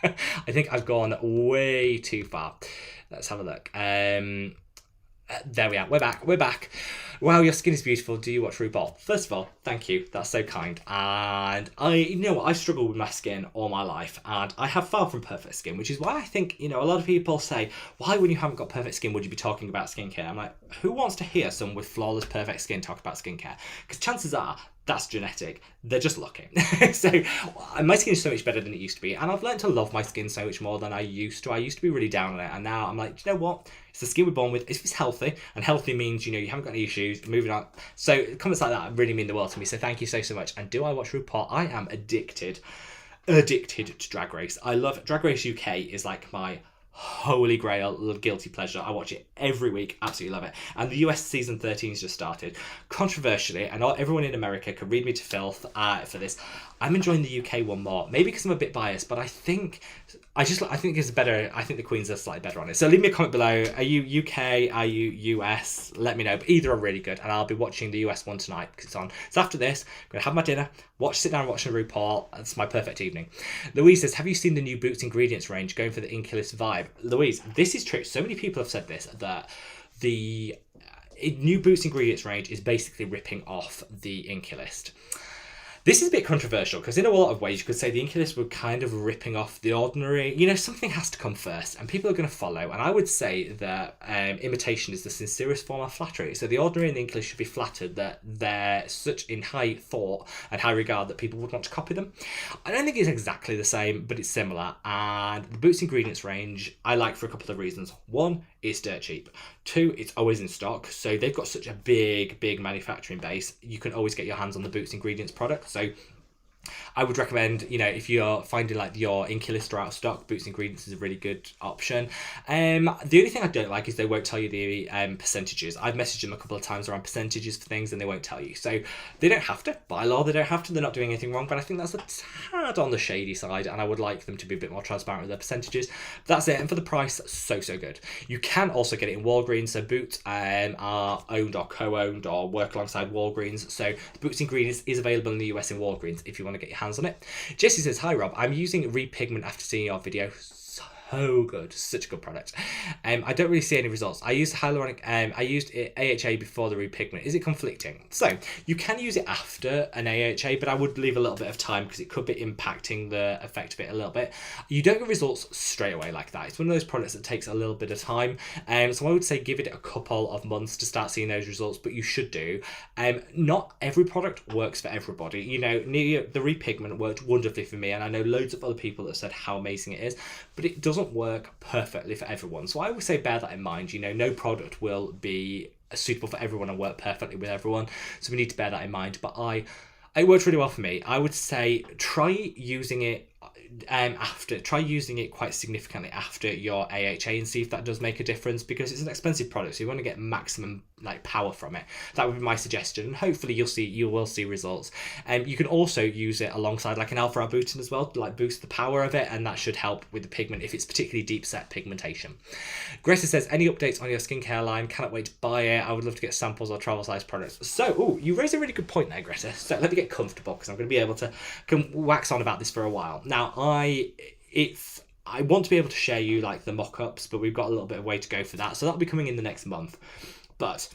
I think I've gone way too far. Let's have a look. There we are. We're back. Wow, your skin is beautiful. Do you watch RuPaul? First of all, thank you. That's so kind. And I struggle with my skin all my life, and I have far from perfect skin, which is why I think, a lot of people say, why when you haven't got perfect skin would you be talking about skincare? I'm like, who wants to hear someone with flawless perfect skin talk about skincare? Because chances are that's genetic. They're just lucky. So my skin is so much better than it used to be, and I've learned to love my skin so much more than I used to. I used to be really down on it, and now I'm like, you know what? It's the skin we're born with. If it's healthy, and healthy means, you haven't got any issues, moving on. So comments like that really mean the world to me. So thank you so much. And do I watch RuPaul? I am addicted to Drag Race. I love Drag Race UK is like my holy grail guilty pleasure. I watch it every week, absolutely love it. And the US season 13 has just started. Controversially, I know everyone in America could read me to filth for this, I'm enjoying the UK one more. Maybe because I'm a bit biased, but I think it's better. I think the Queens are slightly better on it. So leave me a comment below. Are you UK? Are you US? Let me know. But either are really good, and I'll be watching the US one tonight because it's on. So after this, I'm gonna have my dinner, sit down watching RuPaul. That's my perfect evening. Louise says, have you seen the new Boots ingredients range going for the Inkula vibe? Louise, this is true. So many people have said this, that the new Boots ingredients range is basically ripping off the Inkula. This is a bit controversial because in a lot of ways you could say the Inkula were kind of ripping off the Ordinary. Something has to come first and people are going to follow. And I would say that imitation is the sincerest form of flattery. So the Ordinary and the Inkula should be flattered that they're such in high thought and high regard that people would want to copy them. I don't think it's exactly the same, but it's similar. And the Boots ingredients range I like for a couple of reasons. One, it's dirt cheap. Two, it's always in stock. So they've got such a big manufacturing base. You can always get your hands on the Boots ingredients product. So I would recommend, if you're finding like your Inkula are out of stock, Boots ingredients is a really good option. The only thing I don't like is they won't tell you the percentages. I've messaged them a couple of times around percentages for things and they won't tell you. So they don't have to. By law, they don't have to. They're not doing anything wrong, but I think that's a tad on the shady side and I would like them to be a bit more transparent with their percentages. That's it. And for the price, so good. You can also get it in Walgreens. So Boots are owned or co-owned or work alongside Walgreens. So the Boots ingredients is available in the US in Walgreens if you want to get your hands on it. Jessie says, hi Rob, I'm using Repigment after seeing your video. So so good, such a good product. I don't really see any results. I used I used AHA before the repigment. Is it conflicting? So you can use it after an AHA, but I would leave a little bit of time because it could be impacting the effect of it a little bit. You don't get results straight away like that. It's one of those products that takes a little bit of time. So I would say give it a couple of months to start seeing those results, but you should do. Not every product works for everybody. You know, the repigment worked wonderfully for me, and I know loads of other people that said how amazing it is, but it doesn't work perfectly for everyone. So I would say bear that in mind. You know, no product will be suitable for everyone and work perfectly with everyone. So we need to bear that in mind. But it worked really well for me. I would say try using it try using it quite significantly after your AHA and see if that does make a difference, because it's an expensive product, so you want to get maximum like power from it. That would be my suggestion, and hopefully you will see results. You can also use it alongside like an alpha arbutin as well to like boost the power of it, and that should help with the pigment if it's particularly deep set pigmentation. Greta says, any updates on your skincare line? Cannot wait to buy it. I would love to get samples or travel size products. So you raised a really good point there, Greta, so let me get comfortable because I'm going to be able to wax on about this for a while now. I want to be able to share you like the mock-ups, but we've got a little bit of way to go for that, so that'll be coming in the next month. But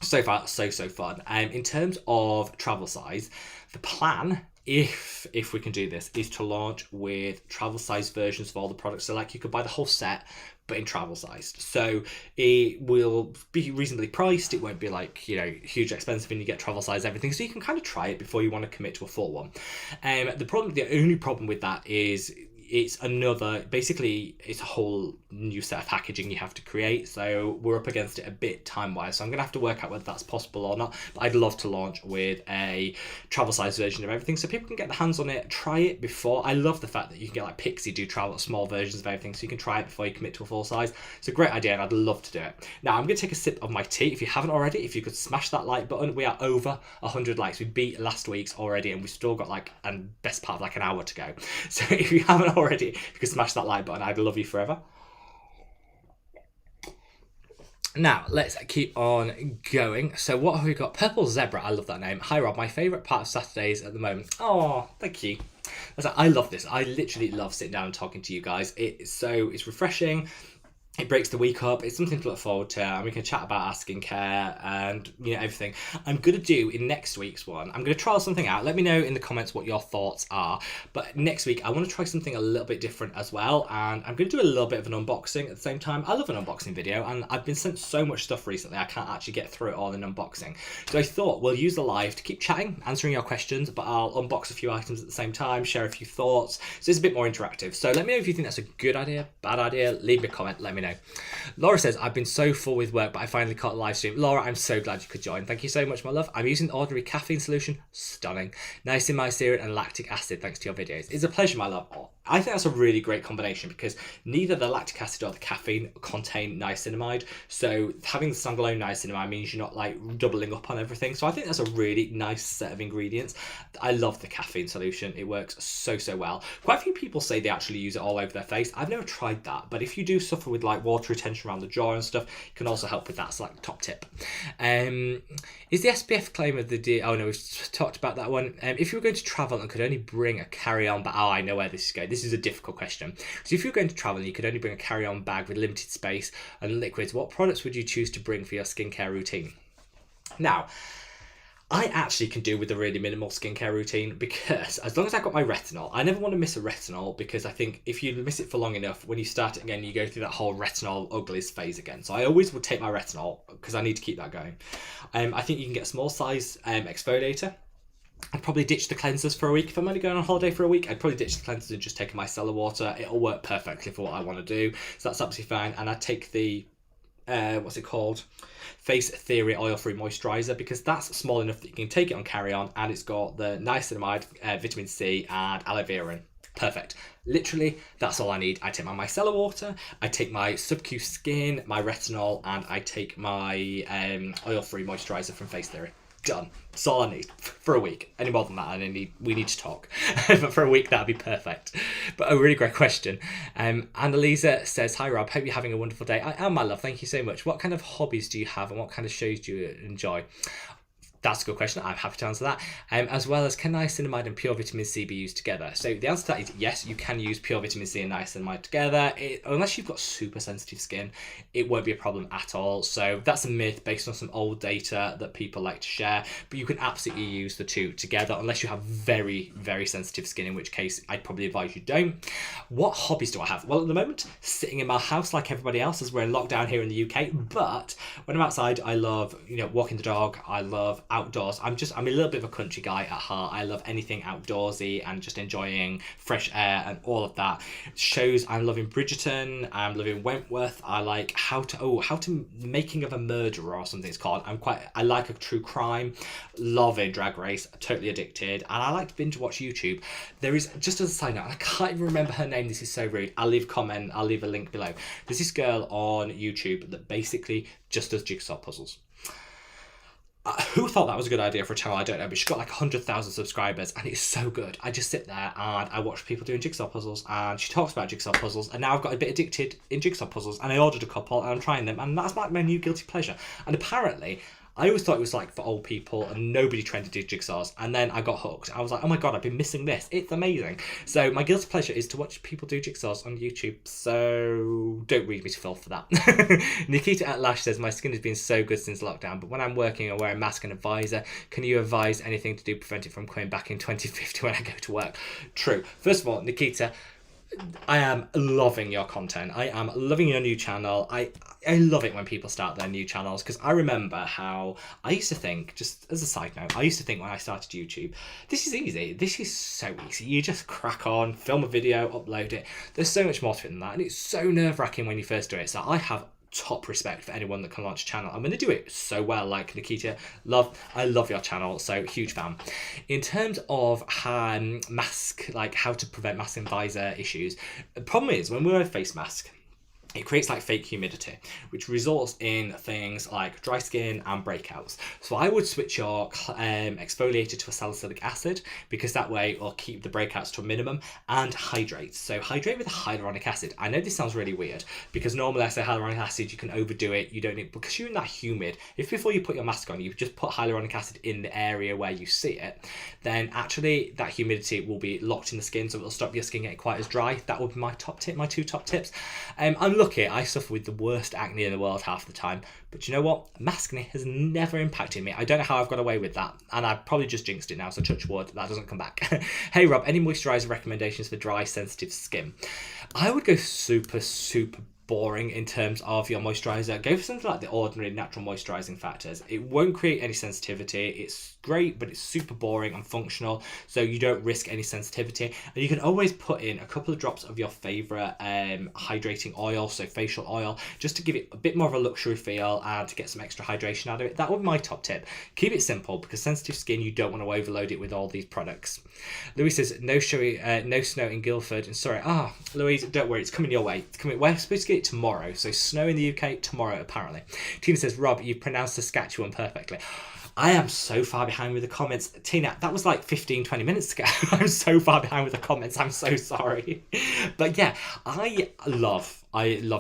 so far so fun. In terms of travel size, the plan, if we can do this, is to launch with travel size versions of all the products. So like you could buy the whole set but in travel sized, so it will be reasonably priced. It won't be like, you know, huge expensive, and you get travel size everything, so you can kind of try it before you want to commit to a full one. The only problem with that is it's a whole new set of packaging you have to create, so we're up against it a bit time wise, so I'm gonna have to work out whether that's possible or not. But I'd love to launch with a travel size version of everything so people can get their hands on it, try it before. I love the fact that you can get like Pixie do travel small versions of everything, so you can try it before you commit to a full size. It's a great idea and I'd love to do it. Now I'm gonna take a sip of my tea. If you haven't already, if you could smash that like button. We are over 100 likes. We beat last week's already, and we've still got like a best part of like an hour to go, so if you haven't already, if you could smash that like button, I'd love you forever. Now, let's keep on going. So what have we got? Purple Zebra, I love that name. Hi Rob, my favourite part of Saturdays at the moment. Oh, thank you. I love this. I literally love sitting down and talking to you guys. It's refreshing. It breaks the week up. It's something to look forward to, and we can chat about our skincare and, you know, everything. I'm going to do in next week's one, I'm going to trial something out. Let me know in the comments what your thoughts are. But next week, I want to try something a little bit different as well, and I'm going to do a little bit of an unboxing at the same time. I love an unboxing video, and I've been sent so much stuff recently, I can't actually get through it all in unboxing. So I thought we'll use the live to keep chatting, answering your questions, but I'll unbox a few items at the same time, share a few thoughts, so it's a bit more interactive. So let me know if you think that's a good idea, bad idea. Leave me a comment, let me know. Laura says, I've been so full with work, but I finally caught a live stream. Laura, I'm so glad you could join. Thank you so much, my love. I'm using the ordinary caffeine solution. Stunning. Niacinamide serum and lactic acid, thanks to your videos. It's a pleasure, my love. I think that's a really great combination because neither the lactic acid or the caffeine contain niacinamide. So having the standalone niacinamide means you're not like doubling up on everything. So I think that's a really nice set of ingredients. I love the caffeine solution. It works so well. Quite a few people say they actually use it all over their face. I've never tried that, but if you do suffer with like water retention around the jaw and stuff, it can also help with that. It's like top tip. Is the SPF claim of the day? Oh no, we've talked about that one. If you were going to travel and could only bring a carry-on bag, oh, I know where this is going. This is a difficult question. So if you're going to travel and you could only bring a carry-on bag with limited space and liquids, what products would you choose to bring for your skincare routine? Now, I actually can do with a really minimal skincare routine because as long as I've got my retinol, I never want to miss a retinol because I think if you miss it for long enough, when you start it again, you go through that whole retinol uglies phase again. So I always would take my retinol because I need to keep that going. I think you can get a small size exfoliator. I'd probably ditch the cleansers for a week. If I'm only going on holiday for a week, I'd probably ditch the cleansers and just take my micellar water. It'll work perfectly for what I want to do. So that's absolutely fine. And I'd take the what's it called? Face Theory oil-free moisturizer, because that's small enough that you can take it on carry-on, and it's got the niacinamide, vitamin C, and aloe vera in. Perfect. Literally, that's all I need. I take my micellar water, I take my Sub-Q Skin, my retinol, and I take my oil-free moisturizer from Face Theory. Done. That's all I need for a week. Any more than that, we need to talk. But for a week, that'd be perfect. But a really great question. Annalisa says, hi Rob, hope you're having a wonderful day. I am, my love. Thank you so much. What kind of hobbies do you have and what kind of shows do you enjoy? That's a good question. I'm happy to answer that. As well as, can niacinamide and pure vitamin C be used together? So the answer to that is yes, you can use pure vitamin C and niacinamide together. Unless you've got super sensitive skin, it won't be a problem at all. So that's a myth based on some old data that people like to share. But you can absolutely use the two together unless you have very, very sensitive skin, in which case I'd probably advise you don't. What hobbies do I have? Well, at the moment, sitting in my house like everybody else as we're in lockdown here in the UK. But when I'm outside, I love, walking the dog. I love outdoors. I'm a little bit of a country guy at heart. I love anything outdoorsy and just enjoying fresh air and all of that. Shows, I'm loving Bridgerton. I'm loving Wentworth. I like how to making of a murderer or something it's called. I like a true crime. Loving Drag Race. Totally addicted. And I like to binge watch YouTube. There is, just as a side note, I can't even remember her name. This is so rude. I'll leave a link below. There's this girl on YouTube that basically just does jigsaw puzzles. Who thought that was a good idea for a channel? I don't know, but she's got like 100,000 subscribers and it's so good. I just sit there and I watch people doing jigsaw puzzles, and she talks about jigsaw puzzles, and now I've got a bit addicted in jigsaw puzzles, and I ordered a couple and I'm trying them, and that's like my new guilty pleasure. And apparently I always thought it was like for old people and nobody tried to do jigsaws, and then I got hooked. I was like, oh my god, I've been missing this. It's amazing. So my guilty pleasure is to watch people do jigsaws on YouTube, so don't read me to filth for that. Nikita at Lash says, my skin has been so good since lockdown, but when I'm working I wear a mask and a visor. Can you advise anything to do to prevent it from coming back in 2050 when I go to work? True. First of all, Nikita, I am loving your content. I am loving your new channel. I love it when people start their new channels, because I remember how I used to think, just as a side note, I used to think when I started YouTube, this is easy. This is so easy. You just crack on, film a video, upload it. There's so much more to it than that, and it's so nerve-wracking when you first do it. So I have top respect for anyone that can launch a channel, and when they do it so well, like Nikita, I love your channel, so huge fan. In terms of mask, like how to prevent mask and visor issues, the problem is when we wear a face mask, it creates like fake humidity, which results in things like dry skin and breakouts. So I would switch your exfoliator to a salicylic acid, because that way it'll keep the breakouts to a minimum, and hydrate. So hydrate with hyaluronic acid. I know this sounds really weird, because normally I say hyaluronic acid, you can overdo it. You don't need, because you're in that humid, if before you put your mask on, you just put hyaluronic acid in the area where you see it, then actually that humidity will be locked in the skin, so it'll stop your skin getting quite as dry. That would be my top tip, my two top tips. I'm lucky, I suffer with the worst acne in the world half the time, but you know what? Maskne has never impacted me. I don't know how I've got away with that, and I've probably just jinxed it now, so touch wood, that doesn't come back. Hey Rob, any moisturiser recommendations for dry, sensitive skin? I would go super boring in terms of your moisturiser. Go for something like the ordinary natural moisturising factors. It won't create any sensitivity. It's great, but it's super boring and functional, so you don't risk any sensitivity. And you can always put in a couple of drops of your favourite hydrating oil, so facial oil, just to give it a bit more of a luxury feel and to get some extra hydration out of it. That would be my top tip. Keep it simple, because sensitive skin, you don't want to overload it with all these products. Louise says, no snow in Guildford. And sorry, Louise, don't worry, it's coming your way. It's coming. We're supposed to get it tomorrow, so snow in the UK tomorrow apparently. Tina says, Rob, you've pronounced Saskatchewan perfectly. I am so far behind with the comments. Tina, that was like 15-20 minutes ago. I'm so far behind with the comments. I'm so sorry. But yeah, I love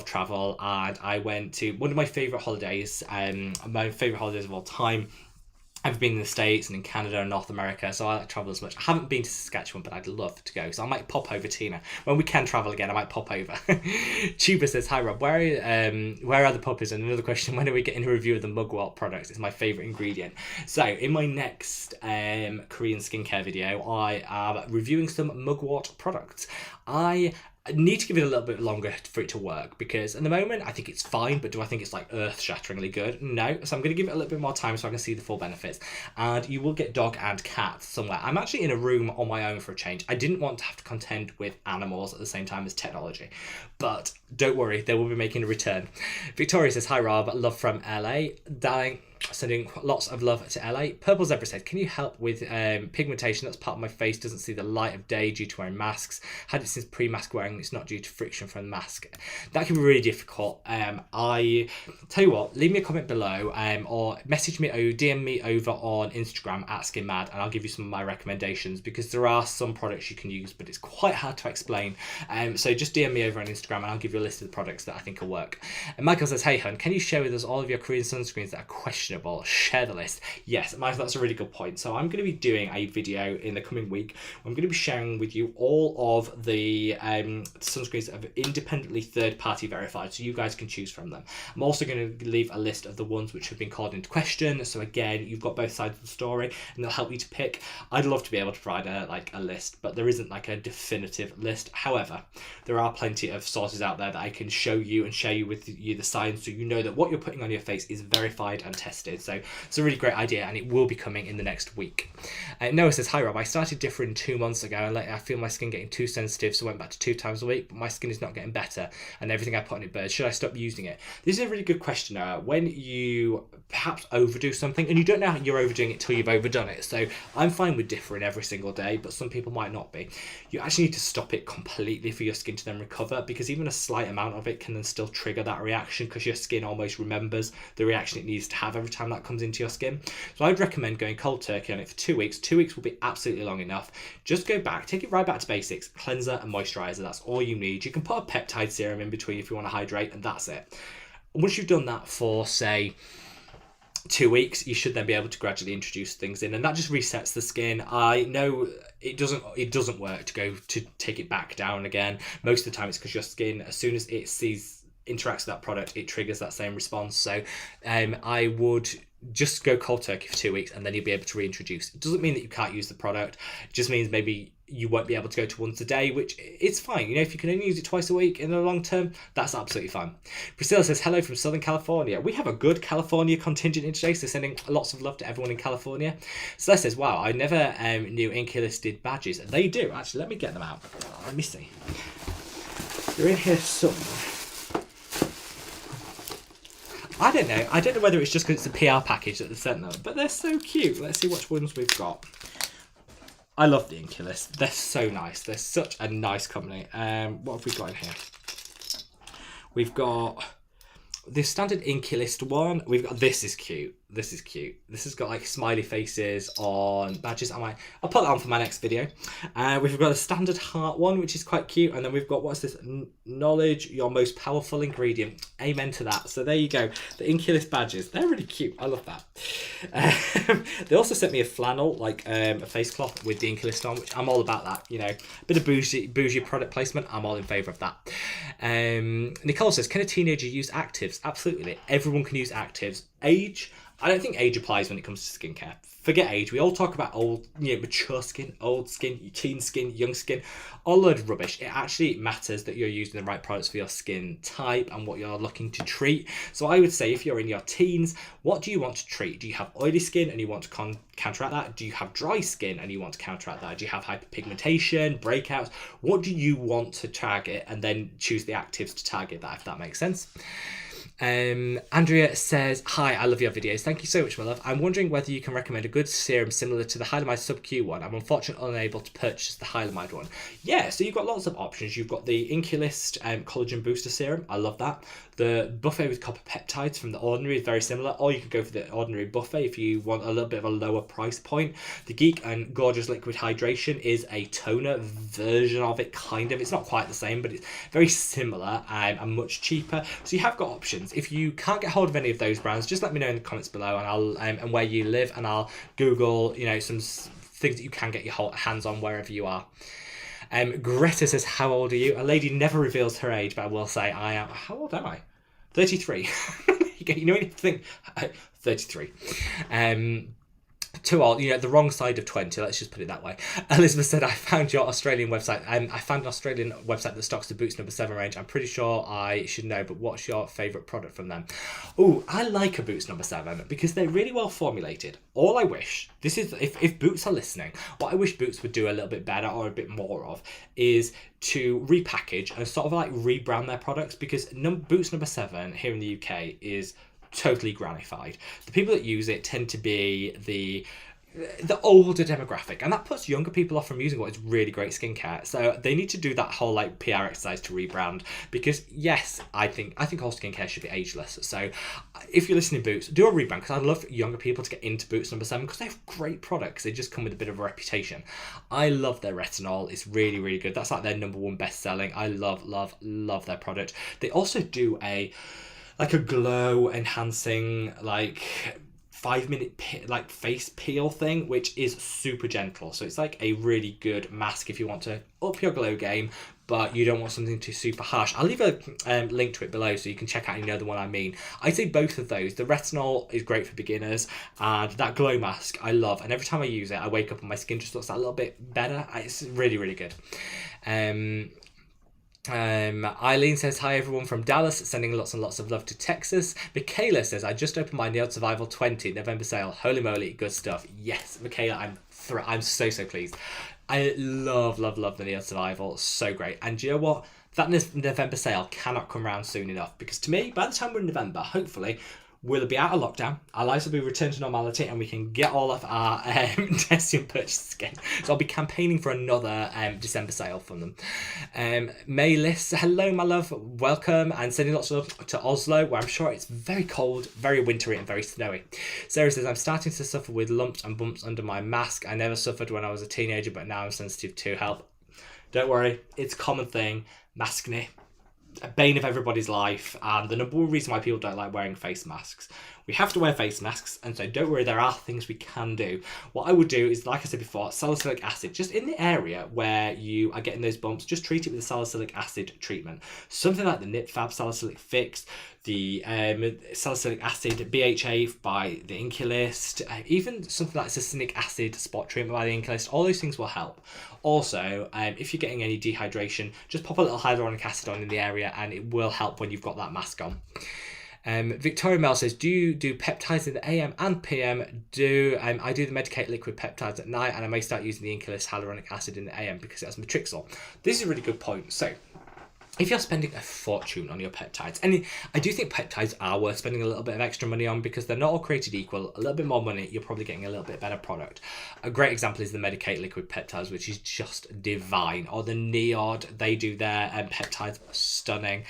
travel, and I went to one of my favourite holidays, of all time. I've been in the States and in Canada and North America, so I like to travel as much. I haven't been to Saskatchewan, but I'd love to go, so I might pop over, Tina. When we can travel again, I might pop over. Tuba says, hi Rob, where are the puppies? And another question, when are we getting a review of the Mugwort products? It's my favourite ingredient. So in my next Korean skincare video, I am reviewing some Mugwort products. I need to give it a little bit longer for it to work, because at the moment I think it's fine, but do I think it's like earth-shatteringly good? No. So I'm going to give it a little bit more time so I can see the full benefits. And you will get dog and cat somewhere. I'm actually in a room on my own for a change. I didn't want to have to contend with animals at the same time as technology, but don't worry, they will be making a return. Victoria says, hi Rob, love from LA. Darling, sending lots of love to LA. Purple Zebra said, can you help with pigmentation? That's part of my face, doesn't see the light of day due to wearing masks. Had it since pre-mask wearing, it's not due to friction from the mask. That can be really difficult. I tell you what, leave me a comment below, or message me or DM me over on Instagram at SkinMad, and I'll give you some of my recommendations, because there are some products you can use, but it's quite hard to explain. So just DM me over on Instagram and I'll give you a list of the products that I think will work. And Michael says, hey hun, can you share with us all of your Korean sunscreens that are questionable? manageable. Share the list. Yes, Michael, that's a really good point. So I'm going to be doing a video in the coming week. I'm going to be sharing with you all of the sunscreens that are independently third-party verified, so you guys can choose from them. I'm also going to leave a list of the ones which have been called into question. So again, you've got both sides of the story, and they'll help you to pick. I'd love to be able to provide a list, but there isn't like a definitive list. However, there are plenty of sources out there that I can show you and share with you the science, so you know that what you're putting on your face is verified and tested. So it's a really great idea, and it will be coming in the next week. Noah says, hi Rob, I started differing 2 months ago, and I feel my skin getting too sensitive, so I went back to 2 times a week, but my skin is not getting better, and everything I put on it burns. Should I stop using it? This is a really good question, Noah. When you perhaps overdo something, and you don't know you're overdoing it till you've overdone it. So I'm fine with differing every single day, but some people might not be. You actually need to stop it completely for your skin to then recover, because even a slight amount of it can then still trigger that reaction, because your skin almost remembers the reaction it needs to have every time that comes into your skin. So I'd recommend going cold turkey on it for 2 weeks. 2 weeks will be absolutely long enough. Just go back, take it right back to basics, cleanser and moisturizer. That's all you need. You can put a peptide serum in between if you want to hydrate, and that's it. Once you've done that for, say, 2 weeks, you should then be able to gradually introduce things in, and that just resets the skin. I know it doesn't work to go to take it back down again. Most of the time it's because your skin, as soon as it interacts with that product, it triggers that same response. So I would just go cold turkey for 2 weeks, and then you'll be able to reintroduce. It doesn't mean that you can't use the product. It just means maybe you won't be able to go to once a day, which is fine. You know, if you can only use it twice a week in the long term, that's absolutely fine. Priscilla says, hello from Southern California. We have a good California contingent in today, so sending lots of love to everyone in California. Celeste says, wow, I never knew Inkula did badges. They do, actually. Let me get them out. Let me see. They're in here somewhere. I don't know whether it's just because it's a PR package that they sent them, but they're so cute. Let's see which ones we've got. I love the Inkula. They're so nice. They're such a nice company. What have we got in here? We've got the standard Inkula one. We've got, this is cute. This is cute. This has got like smiley faces on badges. I'll put that on for my next video. We've got a standard heart one, which is quite cute. And then we've got, what's this? Knowledge, your most powerful ingredient. Amen to that. So there you go. The Inkula badges. They're really cute. I love that. They also sent me a flannel, like a face cloth with the Inkula on, which I'm all about that. You know, a bit of bougie product placement. I'm all in favour of that. Nicole says, can a teenager use actives? Absolutely. Everyone can use actives. Age, I don't think age applies when it comes to skincare. Forget age. We all talk about old, mature skin, old skin, teen skin, young skin, all load of rubbish. It actually matters that you're using the right products for your skin type and what you're looking to treat. So I would say if you're in your teens, what do you want to treat? Do you have oily skin and you want to counteract that? Do you have dry skin and you want to counteract that? Do you have hyperpigmentation, breakouts? What do you want to target? And then choose the actives to target that, if that makes sense. Andrea says, hi, I love your videos. Thank you so much, my love. I'm wondering whether you can recommend a good serum similar to the Hylamide Sub-Q one. I'm unfortunately unable to purchase the Hylamide one. Yeah, so you've got lots of options. You've got the Inkula Collagen Booster Serum. I love that. The Buffet with Copper Peptides from the Ordinary is very similar, or you could go for the Ordinary Buffet if you want a little bit of a lower price point. The Geek and Gorgeous Liquid Hydration is a toner version of it, kind of. It's not quite the same, but it's very similar and much cheaper. So you have got options. If you can't get hold of any of those brands, just let me know in the comments below, and I'll and where you live, and I'll Google, some things that you can get your hands on wherever you are. Greta says, how old are you? A lady never reveals her age, but I will say I am. How old am I? 33. You know when you think 33. Too old, the wrong side of 20, let's just put it that way. Elizabeth said, I found your Australian website. I found an Australian website that stocks the Boots number 7 range. I'm pretty sure I should know, but what's your favourite product from them? Oh, I like a Boots number 7 because they're really well formulated. All I wish, this is, if Boots are listening, what I wish Boots would do a little bit better or a bit more of is to repackage and sort of like rebrand their products, because Boots number 7 here in the UK is totally granified. The people that use it tend to be the older demographic, and that puts younger people off from using what is really great skincare. So they need to do that whole like PR exercise to rebrand, because yes, I think all skincare should be ageless. So if you're listening, Boots, do a rebrand, because I'd love younger people to get into Boots number 7 because they have great products. They just come with a bit of a reputation. I love their retinol. It's really, really good. That's like their number 1 best selling. I love their product. They also do a glow enhancing 5-minute like face peel thing, which is super gentle. So it's like a really good mask if you want to up your glow game, but you don't want something too super harsh. I'll leave a link to it below so you can check out and you know the one I mean. I'd say both of those. The retinol is great for beginners, and that glow mask I love. And every time I use it, I wake up and my skin just looks a little bit better. It's really, really good. Eileen says, hi everyone from Dallas, sending lots and lots of love to Texas. Michaela says, I just opened my Nailed Survival 20 November sale. Holy moly, good stuff. Yes, Michaela, I'm so pleased. I love the Nailed Survival. So great. And do you know what? That November sale cannot come around soon enough, because to me, by the time we're in November, hopefully, we'll be out of lockdown, our lives will be returned to normality, and we can get all of our Deciem purchases again. So I'll be campaigning for another December sale from them. Maylis, hello my love, welcome, and sending lots of love to Oslo, where I'm sure it's very cold, very wintry and very snowy. Sarah says, I'm starting to suffer with lumps and bumps under my mask. I never suffered when I was a teenager, but now I'm sensitive to help. Don't worry, it's a common thing, maskne. A bane of everybody's life, and the number one reason why people don't like wearing face masks. We have to wear face masks, and so don't worry, there are things we can do. What I would do is, like I said before, salicylic acid, just in the area where you are getting those bumps, just treat it with a salicylic acid treatment. Something like the NipFab Salicylic Fix, the salicylic acid BHA by the Inkulist, even something like succinic acid spot treatment by the Inkulist. All those things will help. Also, if you're getting any dehydration, just pop a little hyaluronic acid on in the area, and it will help when you've got that mask on. Victoria Mel says, do you do peptides in the AM and PM? I do the Medicate liquid peptides at night, and I may start using the Inkulist hyaluronic acid in the AM because it has matrixyl. This is a really good point. So if you're spending a fortune on your peptides, and I do think peptides are worth spending a little bit of extra money on because they're not all created equal, a little bit more money, you're probably getting a little bit better product. A great example is the Medicate liquid peptides, which is just divine, or the Neod, they do their peptides, stunning.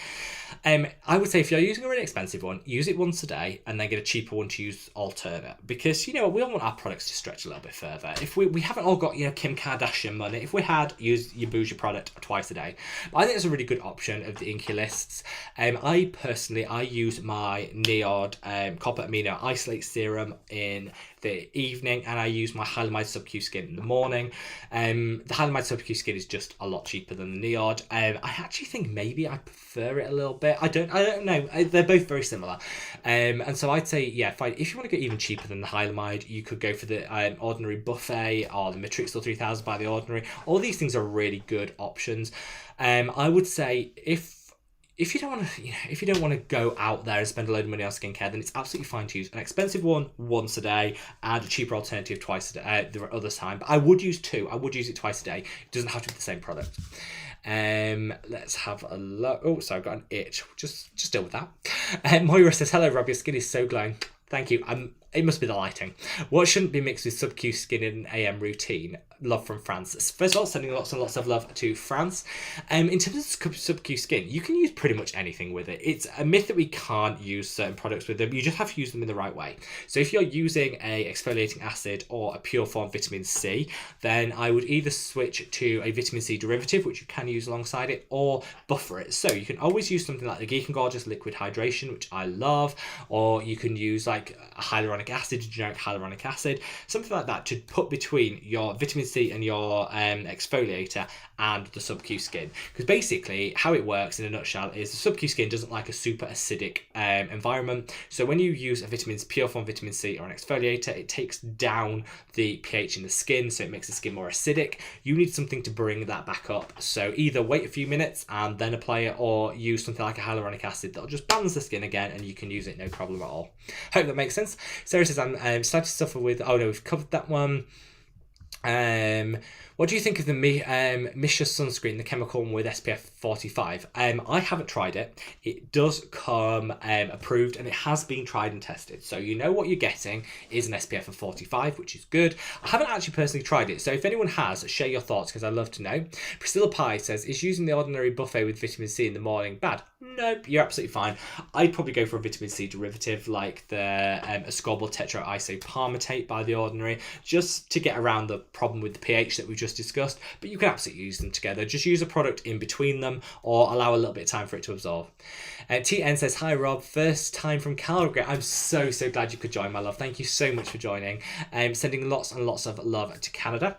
I would say if you're using a really expensive one, use it once a day and then get a cheaper one to use alternate, because you know we all want our products to stretch a little bit further. If we haven't all got, you know, Kim Kardashian money, if we had, use your bougie product twice a day. But I think it's a really good option of the Inkulists. I personally use my Neod copper amino isolate serum in the evening, and I use my Hyaluronic Sub-Q Skin in the morning. The Hyaluronic Sub-Q Skin is just a lot cheaper than the Neod. I actually think maybe I prefer it a little bit. I don't know. They're both very similar. And so I'd say, yeah, fine. If you want to go even cheaper than the Hyaluronic, you could go for the Ordinary Buffet or the Matrixyl 3000 by the Ordinary. All these things are really good options. I would say if you don't want to go out there and spend a load of money on skincare, then it's absolutely fine to use an expensive one once a day and a cheaper alternative twice a day, the other time. But I would use two. I would use it twice a day. It doesn't have to be the same product. Let's have a look. Oh, sorry, I've got an itch. Just deal with that. Moira says, hello Rob, your skin is so glowing. Thank you. It must be the lighting. What shouldn't be mixed with sub-Q skin in an AM routine? Love from France. First of all, sending lots and lots of love to France. In terms of sub-Q skin, you can use pretty much anything with it. It's a myth that we can't use certain products with them. You just have to use them in the right way. So if you're using a exfoliating acid or a pure form vitamin C, then I would either switch to a vitamin C derivative, which you can use alongside it, or buffer it. So you can always use something like the Geek and Gorgeous liquid hydration, which I love, or you can use like a hyaluronic acid, generic hyaluronic acid, something like that to put between your vitamin C and your exfoliator and the sub-Q skin. Because basically how it works in a nutshell is the sub-Q skin doesn't like a super acidic environment. So when you use a pure form vitamin C or an exfoliator, it takes down the pH in the skin, so it makes the skin more acidic. You need something to bring that back up. So either wait a few minutes and then apply it, or use something like a hyaluronic acid that'll just balance the skin again, and you can use it no problem at all. Hope that makes sense. Sarah says, I'm starting to suffer with, oh no, we've covered that one. What do you think of the Misha sunscreen, the chemical one with SPF 45? I haven't tried it. It does come approved, and it has been tried and tested. So you know what you're getting is an SPF of 45, which is good. I haven't actually personally tried it. So if anyone has, share your thoughts, because I'd love to know. Priscilla Pye says, is using the Ordinary Buffet with vitamin C in the morning bad? Nope, you're absolutely fine. I'd probably go for a vitamin C derivative like the ascorbyl tetroisopalmitate by the Ordinary, just to get around the problem with the pH that we've just discussed. But you can absolutely use them together. Just use a product in between them. them, or allow a little bit of time for it to absorb. TN says, hi Rob, first time from Calgary. I'm so glad you could join, my love. Thank you so much for joining. Sending lots and lots of love to Canada.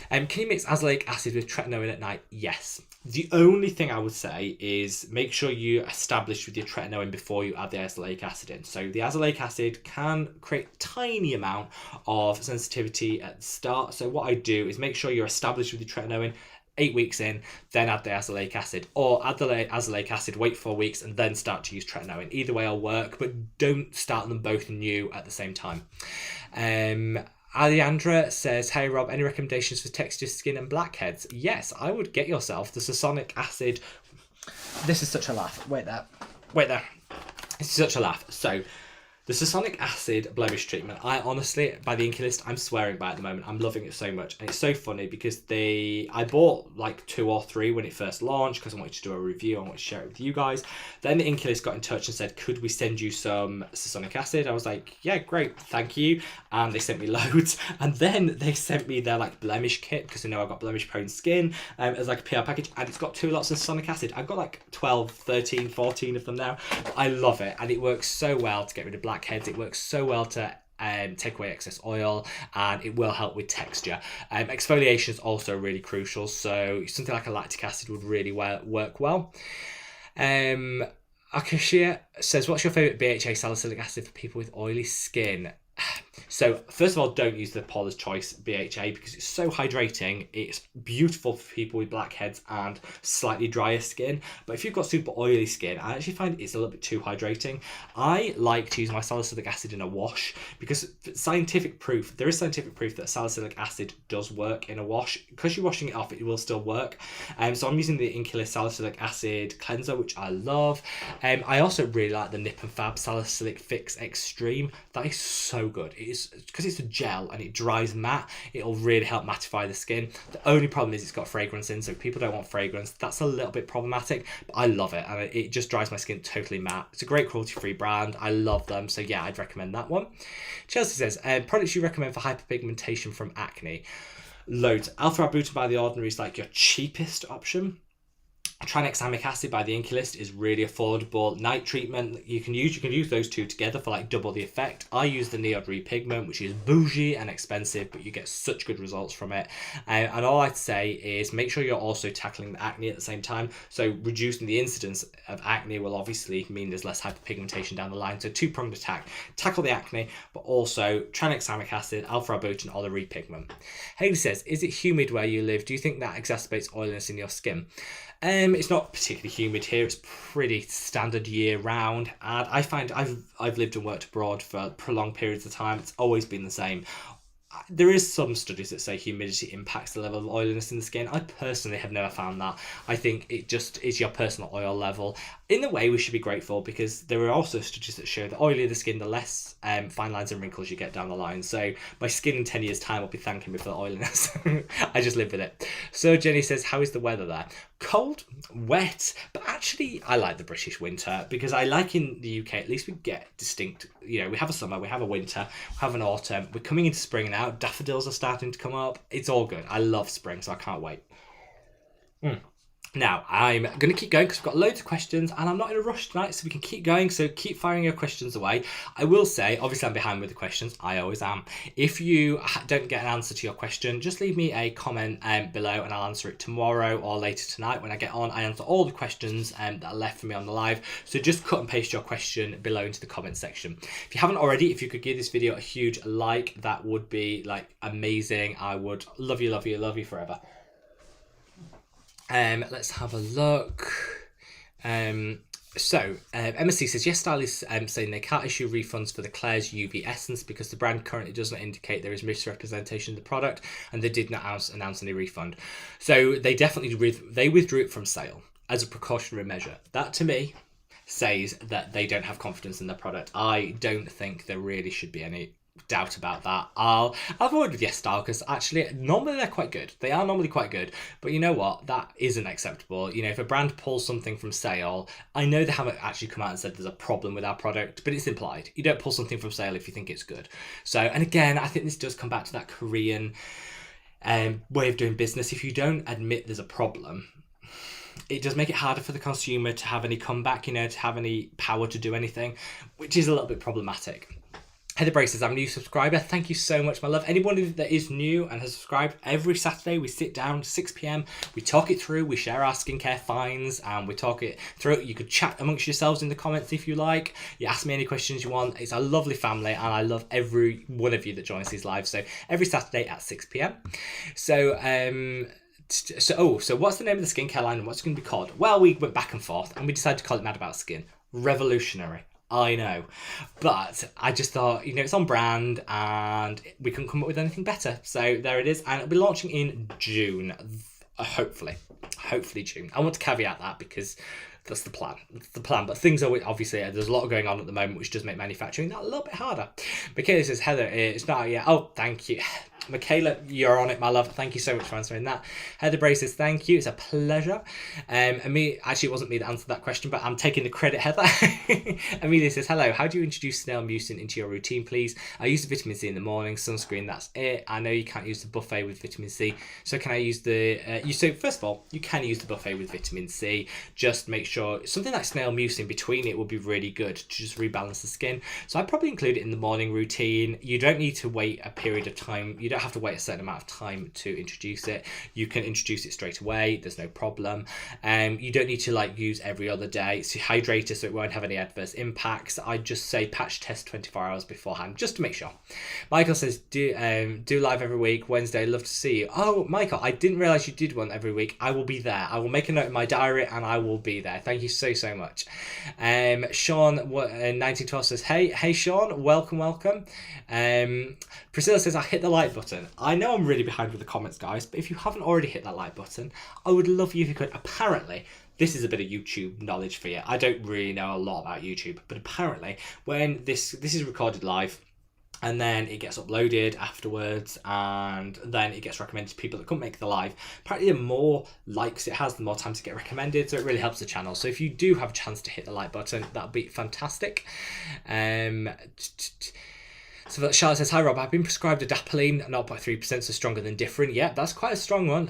Can you mix azelaic acid with tretinoin at night? Yes. The only thing I would say is make sure you establish with your tretinoin before you add the azelaic acid in. So the azelaic acid can create a tiny amount of sensitivity at the start. So what I do is make sure you're established with your tretinoin 8 weeks in, then add the azelaic acid, or add the azelaic acid, wait 4 weeks, and then start to use tretinoin. Either way will work, but don't start them both new at the same time. Alejandra says, hey Rob, any recommendations for textured skin and blackheads? Yes, I would get yourself the Subsonic acid. This is such a laugh. Wait there. It's such a laugh. So, the Subsonic acid blemish treatment, I honestly, by the Inkulist, I'm swearing by at the moment. I'm loving it so much. And it's so funny because I bought like 2 or 3 when it first launched because I wanted to do a review. I wanted to share it with you guys. Then the Inkulist got in touch and said, could we send you some Subsonic acid? I was like, yeah, great, thank you. And they sent me loads. And then they sent me their like blemish kit because they know I've got blemish prone skin as like a PR package. And it's got 2 lots of Subsonic acid. I've got like 12, 13, 14 of them now. I love it. And it works so well to get rid of blackheads. It works so well to take away excess oil, and it will help with texture. Exfoliation is also really crucial, so something like a lactic acid would really work well. Akashia says, what's your favourite BHA salicylic acid for people with oily skin? So first of all, don't use the Paula's Choice BHA because it's so hydrating. It's beautiful for people with blackheads and slightly drier skin. But if you've got super oily skin, I actually find it's a little bit too hydrating. I like to use my salicylic acid in a wash because there is scientific proof that salicylic acid does work in a wash. Because you're washing it off, it will still work. So I'm using the Inkula salicylic acid cleanser, which I love. I also really like the Nip and Fab Salicylic Fix Extreme. That is so good. It is because it's a gel and it dries matte. It'll really help mattify the skin. The only problem is it's got fragrance in, so if people don't want fragrance, that's a little bit problematic, but I love it and it just dries my skin totally matte. It's a great cruelty-free brand. I love them, so yeah, I'd recommend that one. Chelsea says, products you recommend for hyperpigmentation from acne? Loads. Alpha-arbutin by The Ordinary is like your cheapest option. Tranexamic acid by the Inkulist is really affordable. Night treatment you can use those 2 together for like double the effect. I use the Neod Repigment, which is bougie and expensive, but you get such good results from it. And all I'd say is make sure you're also tackling the acne at the same time. So reducing the incidence of acne will obviously mean there's less hyperpigmentation down the line. So 2-pronged attack. Tackle the acne, but also tranexamic acid, alpha-arbutin, or the repigment. Haley says, is it humid where you live? Do you think that exacerbates oiliness in your skin? It's not particularly humid here. It's pretty standard year round, and I find I've lived and worked abroad for prolonged periods of time. It's always been the same. There is some studies that say humidity impacts the level of oiliness in the skin. I personally have never found that. I think it just is your personal oil level. In a way, we should be grateful because there are also studies that show the oilier the skin, the less fine lines and wrinkles you get down the line. So my skin in 10 years' time will be thanking me for the oiliness. I just live with it. So Jenny says, how is the weather there? Cold, wet, but actually I like the British winter because I like in the UK, at least we get distinct, we have a summer, we have a winter, we have an autumn, we're coming into spring now, daffodils are starting to come up. It's all good. I love spring, so I can't wait. Now, I'm going to keep going because we've got loads of questions and I'm not in a rush tonight, so we can keep going. So keep firing your questions away. I will say, obviously I'm behind with the questions. I always am. If you don't get an answer to your question, just leave me a comment below and I'll answer it tomorrow or later tonight when I get on. I answer all the questions that are left for me on the live. So just cut and paste your question below into the comment section. If you haven't already, if you could give this video a huge like, that would be like amazing. I would love you, love you, love you forever. Let's have a look. MSC says, yes, Style is saying they can't issue refunds for the Claire's UV Essence because the brand currently does not indicate there is misrepresentation of the product and they did not announce any refund. So they definitely withdrew it from sale as a precautionary measure. That to me says that they don't have confidence in the product. I don't think there really should be any doubt about that. I'll have a word with Yes Style because actually normally they're quite good. They are normally quite good, but you know what? That isn't acceptable. If a brand pulls something from sale, I know they haven't actually come out and said there's a problem with our product, but it's implied. You don't pull something from sale if you think it's good. So, and again, I think this does come back to that Korean way of doing business. If you don't admit there's a problem, it does make it harder for the consumer to have any comeback, you know, to have any power to do anything, which is a little bit problematic. Heather Braces, I'm a new subscriber. Thank you so much, my love. Anybody that is new and has subscribed, every Saturday we sit down 6 p.m. We talk it through. We share our skincare finds and we talk it through. You could chat amongst yourselves in the comments if you like. You ask me any questions you want. It's a lovely family and I love every one of you that joins these lives. So every Saturday at 6 p.m. So what's the name of the skincare line and what's it going to be called? Well, we went back and forth and we decided to call it Mad About Skin. Revolutionary. I know, but I just thought, you know, it's on brand and we couldn't come up with anything better. So there it is. And it'll be launching in June, hopefully June. I want to caveat that because that's the plan. But things are obviously, there's a lot going on at the moment, which does make manufacturing that a little bit harder. Michaela says, Heather, it's not out yet. Oh, thank you. Michaela, you're on it, my love. Thank you so much for answering that. Heather Braces, thank you. It's a pleasure. Actually, it wasn't me that answered that question, but I'm taking the credit, Heather. Amelia says, hello. How do you introduce snail mucin into your routine, please? I use the vitamin C in the morning, sunscreen, that's it. I know you can't use the buffet with vitamin C. So can I use the... So first of all, you can use the buffet with vitamin C. Just make sure something like snail mucin between it would be really good to just rebalance the skin. So I'd probably include it in the morning routine. You don't need to wait a period of time. You don't have to wait a certain amount of time to introduce it. You can introduce it straight away. There's no problem. You don't need to like use every other day. It's hydrated so it won't have any adverse impacts. I'd just say patch test 24 hours beforehand just to make sure. Michael says, do live every week. Wednesday, love to see you. Oh, Michael, I didn't realize you did one every week. I will be there. I will make a note in my diary and I will be there. Thank you so much. Sean 1912 says, hey Sean, welcome. Priscilla says, I hit the like button. I know I'm really behind with the comments, guys, but if you haven't already hit that like button, I would love you if you could. Apparently, this is a bit of YouTube knowledge for you. I don't really know a lot about YouTube, but apparently when this is recorded live, and then it gets uploaded afterwards, and then it gets recommended to people that couldn't make the live. Apparently the more likes it has, the more time to get recommended, so it really helps the channel. So if you do have a chance to hit the like button, that'd be fantastic. So Charlotte says, hi Rob, I've been prescribed adapalene, 0.3%, so stronger than different. Yeah, that's quite a strong one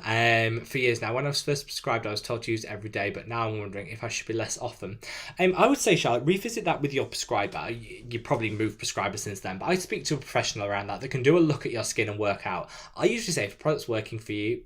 for years now. When I was first prescribed, I was told to use it every day, but now I'm wondering if I should be less often. I would say, Charlotte, revisit that with your prescriber. You probably moved prescriber since then, but I speak to a professional around that can do a look at your skin and work out. I usually say if a product's working for you,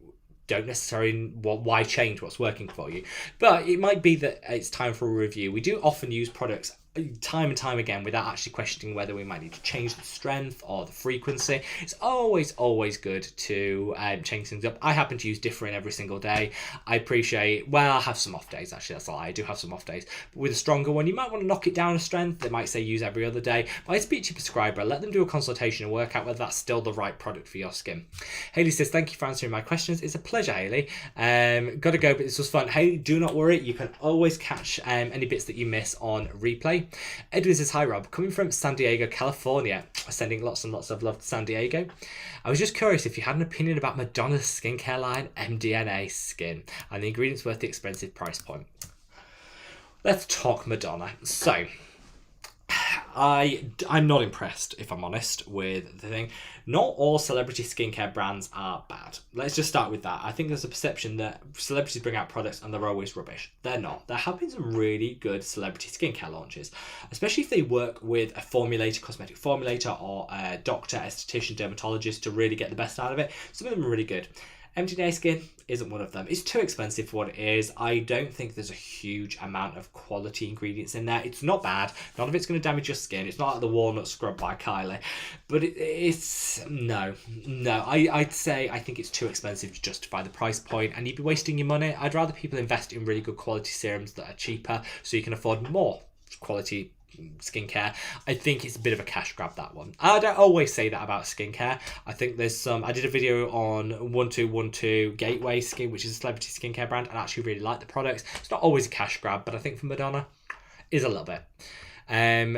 don't necessarily why change what's working for you, but it might be that it's time for a review. We do often use products time and time again without actually questioning whether we might need to change the strength or the frequency. It's always good to change things up. I happen to use different every single day. I appreciate, well, I have some off days, actually, that's a lie. I do have some off days, but with a stronger one you might want to knock it down a strength. They might say use every other day, but I speak to your prescriber, let them do a consultation and work out whether that's still the right product for your skin. Haley says, thank you for answering my questions. It's a pleasure, Haley. Gotta go, but this was fun. Haley, do not worry, you can always catch any bits that you miss on replay. Edwin says, hi Rob, coming from San Diego, California, sending lots and lots of love to San Diego. I was just curious if you had an opinion about Madonna's skincare line, MDNA Skin, and the ingredients worth the expensive price point. Let's talk Madonna. So, I'm not impressed, if I'm honest, with the thing. Not all celebrity skincare brands are bad. Let's just start with that. I think there's a perception that celebrities bring out products and they're always rubbish. They're not. There have been some really good celebrity skincare launches, especially if they work with a formulator, cosmetic formulator, or a doctor, esthetician, dermatologist to really get the best out of it. Some of them are really good. MDNA Skin isn't one of them. It's too expensive for what it is. I don't think there's a huge amount of quality ingredients in there. It's not bad. None of it's going to damage your skin. It's not like the walnut scrub by Kylie. But it's... No. I'd say I think it's too expensive to justify the price point, and you'd be wasting your money. I'd rather people invest in really good quality serums that are cheaper so you can afford more quality skincare. I think it's a bit of a cash grab, that one. I don't always say that about skincare. I think there's some... I did a video on 1212 Gateway Skin, which is a celebrity skincare brand, and I actually really like the products. It's not always a cash grab, but I think for Madonna is a little bit.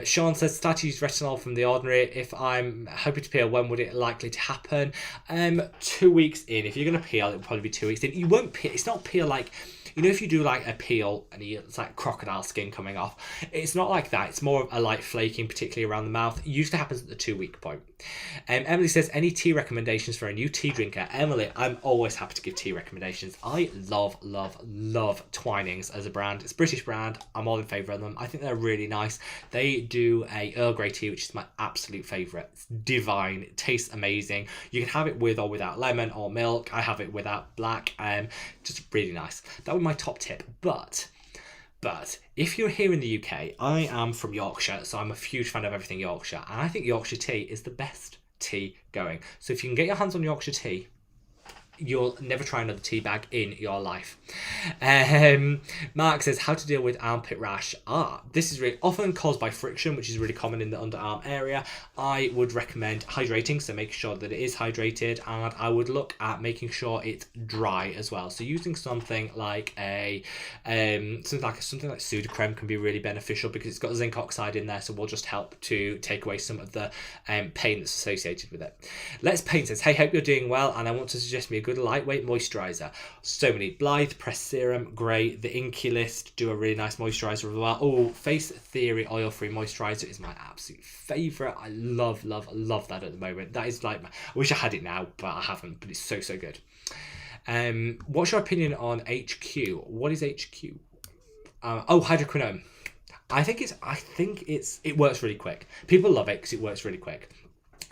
Sean says, start to use retinol from The Ordinary. If I'm hoping to peel, when would it likely to happen? 2 weeks in. If you're going to peel, it'll probably be 2 weeks in. You won't peel. It's not peel like... You know, if you do like a peel and it's like crocodile skin coming off, it's not like that. It's more of a light flaking, particularly around the mouth. It usually happens at the 2-week point. Emily says, any tea recommendations for a new tea drinker? Emily, I'm always happy to give tea recommendations. I love Twinings as a brand. It's a British brand. I'm all in favour of them. I think they're really nice. They do a Earl Grey tea, which is my absolute favourite. It's divine. It tastes amazing. You can have it with or without lemon or milk. I have it without black. Just really nice. That was my top tip. But if you're here in the UK, I am from Yorkshire, so I'm a huge fan of everything Yorkshire, and I think Yorkshire tea is the best tea going. So if you can get your hands on Yorkshire tea, you'll never try another tea bag in your life. Mark says, how to deal with armpit rash. This is really often caused by friction, which is really common in the underarm area. I would recommend hydrating, so make sure that it is hydrated, and I would look at making sure it's dry as well. So using something like something like Sudocrem can be really beneficial because it's got zinc oxide in there, so will just help to take away some of the pain that's associated with it. Let's Paint says, hey, hope you're doing well, and I want to suggest me a good lightweight moisturizer. So many. Blythe Press Serum, great. The Inkula do a really nice moisturizer as well. Oh, Face Theory oil-free moisturizer is my absolute favourite. I love that at the moment. That is like, I wish I had it now, but I haven't, but it's so good. What's your opinion on HQ? What is HQ? Hydroquinone. I think it works really quick. People love it because it works really quick.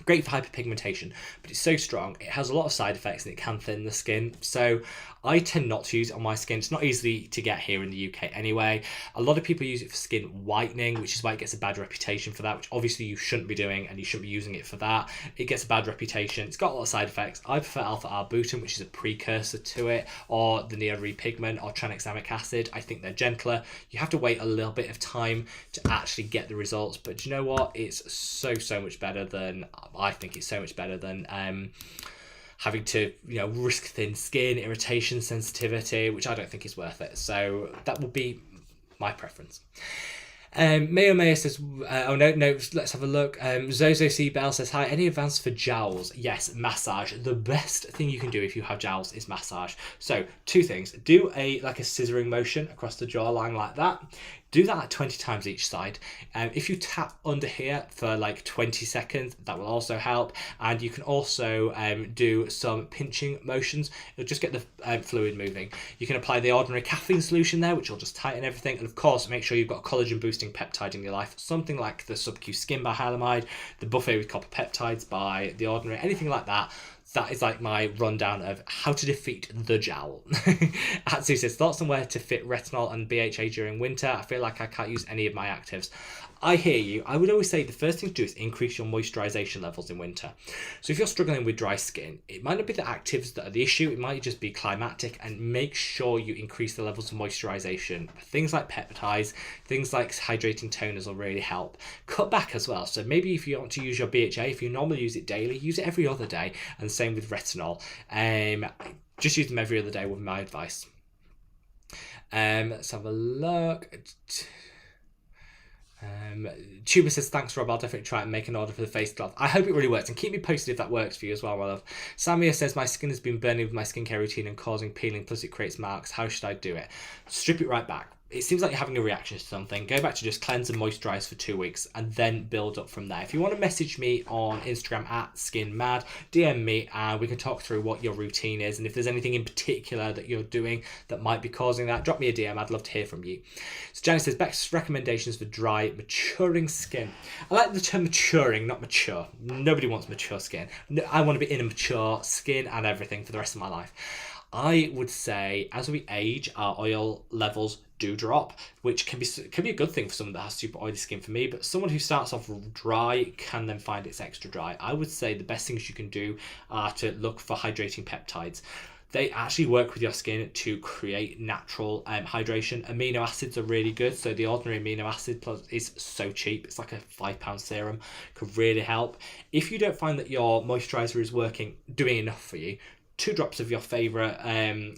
Great for hyperpigmentation, but it's so strong. It has a lot of side effects and it can thin the skin. So I tend not to use it on my skin. It's not easy to get here in the UK anyway. A lot of people use it for skin whitening, which is why it gets a bad reputation for that, which obviously you shouldn't be doing and you shouldn't be using it for that. It gets a bad reputation. It's got a lot of side effects. I prefer alpha-arbutin, which is a precursor to it, or the neorepigment or tranexamic acid. I think they're gentler. You have to wait a little bit of time to actually get the results, but do you know what? It's so much better than, I think it's so much better than having to, risk thin skin, irritation, sensitivity, which I don't think is worth it. So that would be my preference. Mayo says, no, let's have a look. Zozo C. Bell says, hi, any advice for jowls? Yes, massage. The best thing you can do if you have jowls is massage. So 2 things. Do a scissoring motion across the jawline like that. Do that 20 times each side. If you tap under here for 20 seconds, that will also help. And you can also do some pinching motions. It'll just get the fluid moving. You can apply the ordinary caffeine solution there, which will just tighten everything. And of course, make sure you've got a collagen boosting peptide in your life. Something like the Sub-Q Skin by Hylamide, the Buffet with Copper Peptides by The Ordinary, anything like that. That is my rundown of how to defeat the jowl. Atsu says, thoughts on where to fit retinol and BHA during winter? I feel like I can't use any of my actives. I hear you. I would always say the first thing to do is increase your moisturization levels in winter. So if you're struggling with dry skin, it might not be the actives that are the issue. It might just be climatic, and make sure you increase the levels of moisturization. Things like peptides, things like hydrating toners will really help. Cut back as well. So maybe if you want to use your BHA, if you normally use it daily, use it every other day. And the same with retinol. Just use them every other day with my advice. Let's have a look. Tuba says, thanks Rob, I'll definitely try and make an order for the face cloth. I hope it really works, and keep me posted if that works for you as well, my love. Samia says, my skin has been burning with my skincare routine and causing peeling, plus it creates marks. How should I do it? Strip it right back. It seems like you're having a reaction to something. Go back to just cleanse and moisturize for 2 weeks and then build up from there. If you want to message me on Instagram at SkinMad, DM me and we can talk through what your routine is, and if there's anything in particular that you're doing that might be causing that, drop me a DM. I'd love to hear from you. So Janice says, best recommendations for dry, maturing skin. I like the term maturing, not mature. Nobody wants mature skin. I want to be in a mature skin and everything for the rest of my life. I would say as we age, our oil levels do drop, which can be a good thing for someone that has super oily skin for me, but someone who starts off dry can then find it's extra dry. I would say the best things you can do are to look for hydrating peptides. They actually work with your skin to create natural hydration. Amino acids are really good. So the ordinary amino acid plus is so cheap. It's like a £5 serum. Could really help. If you don't find that your moisturizer is doing enough for you, 2 drops of your favourite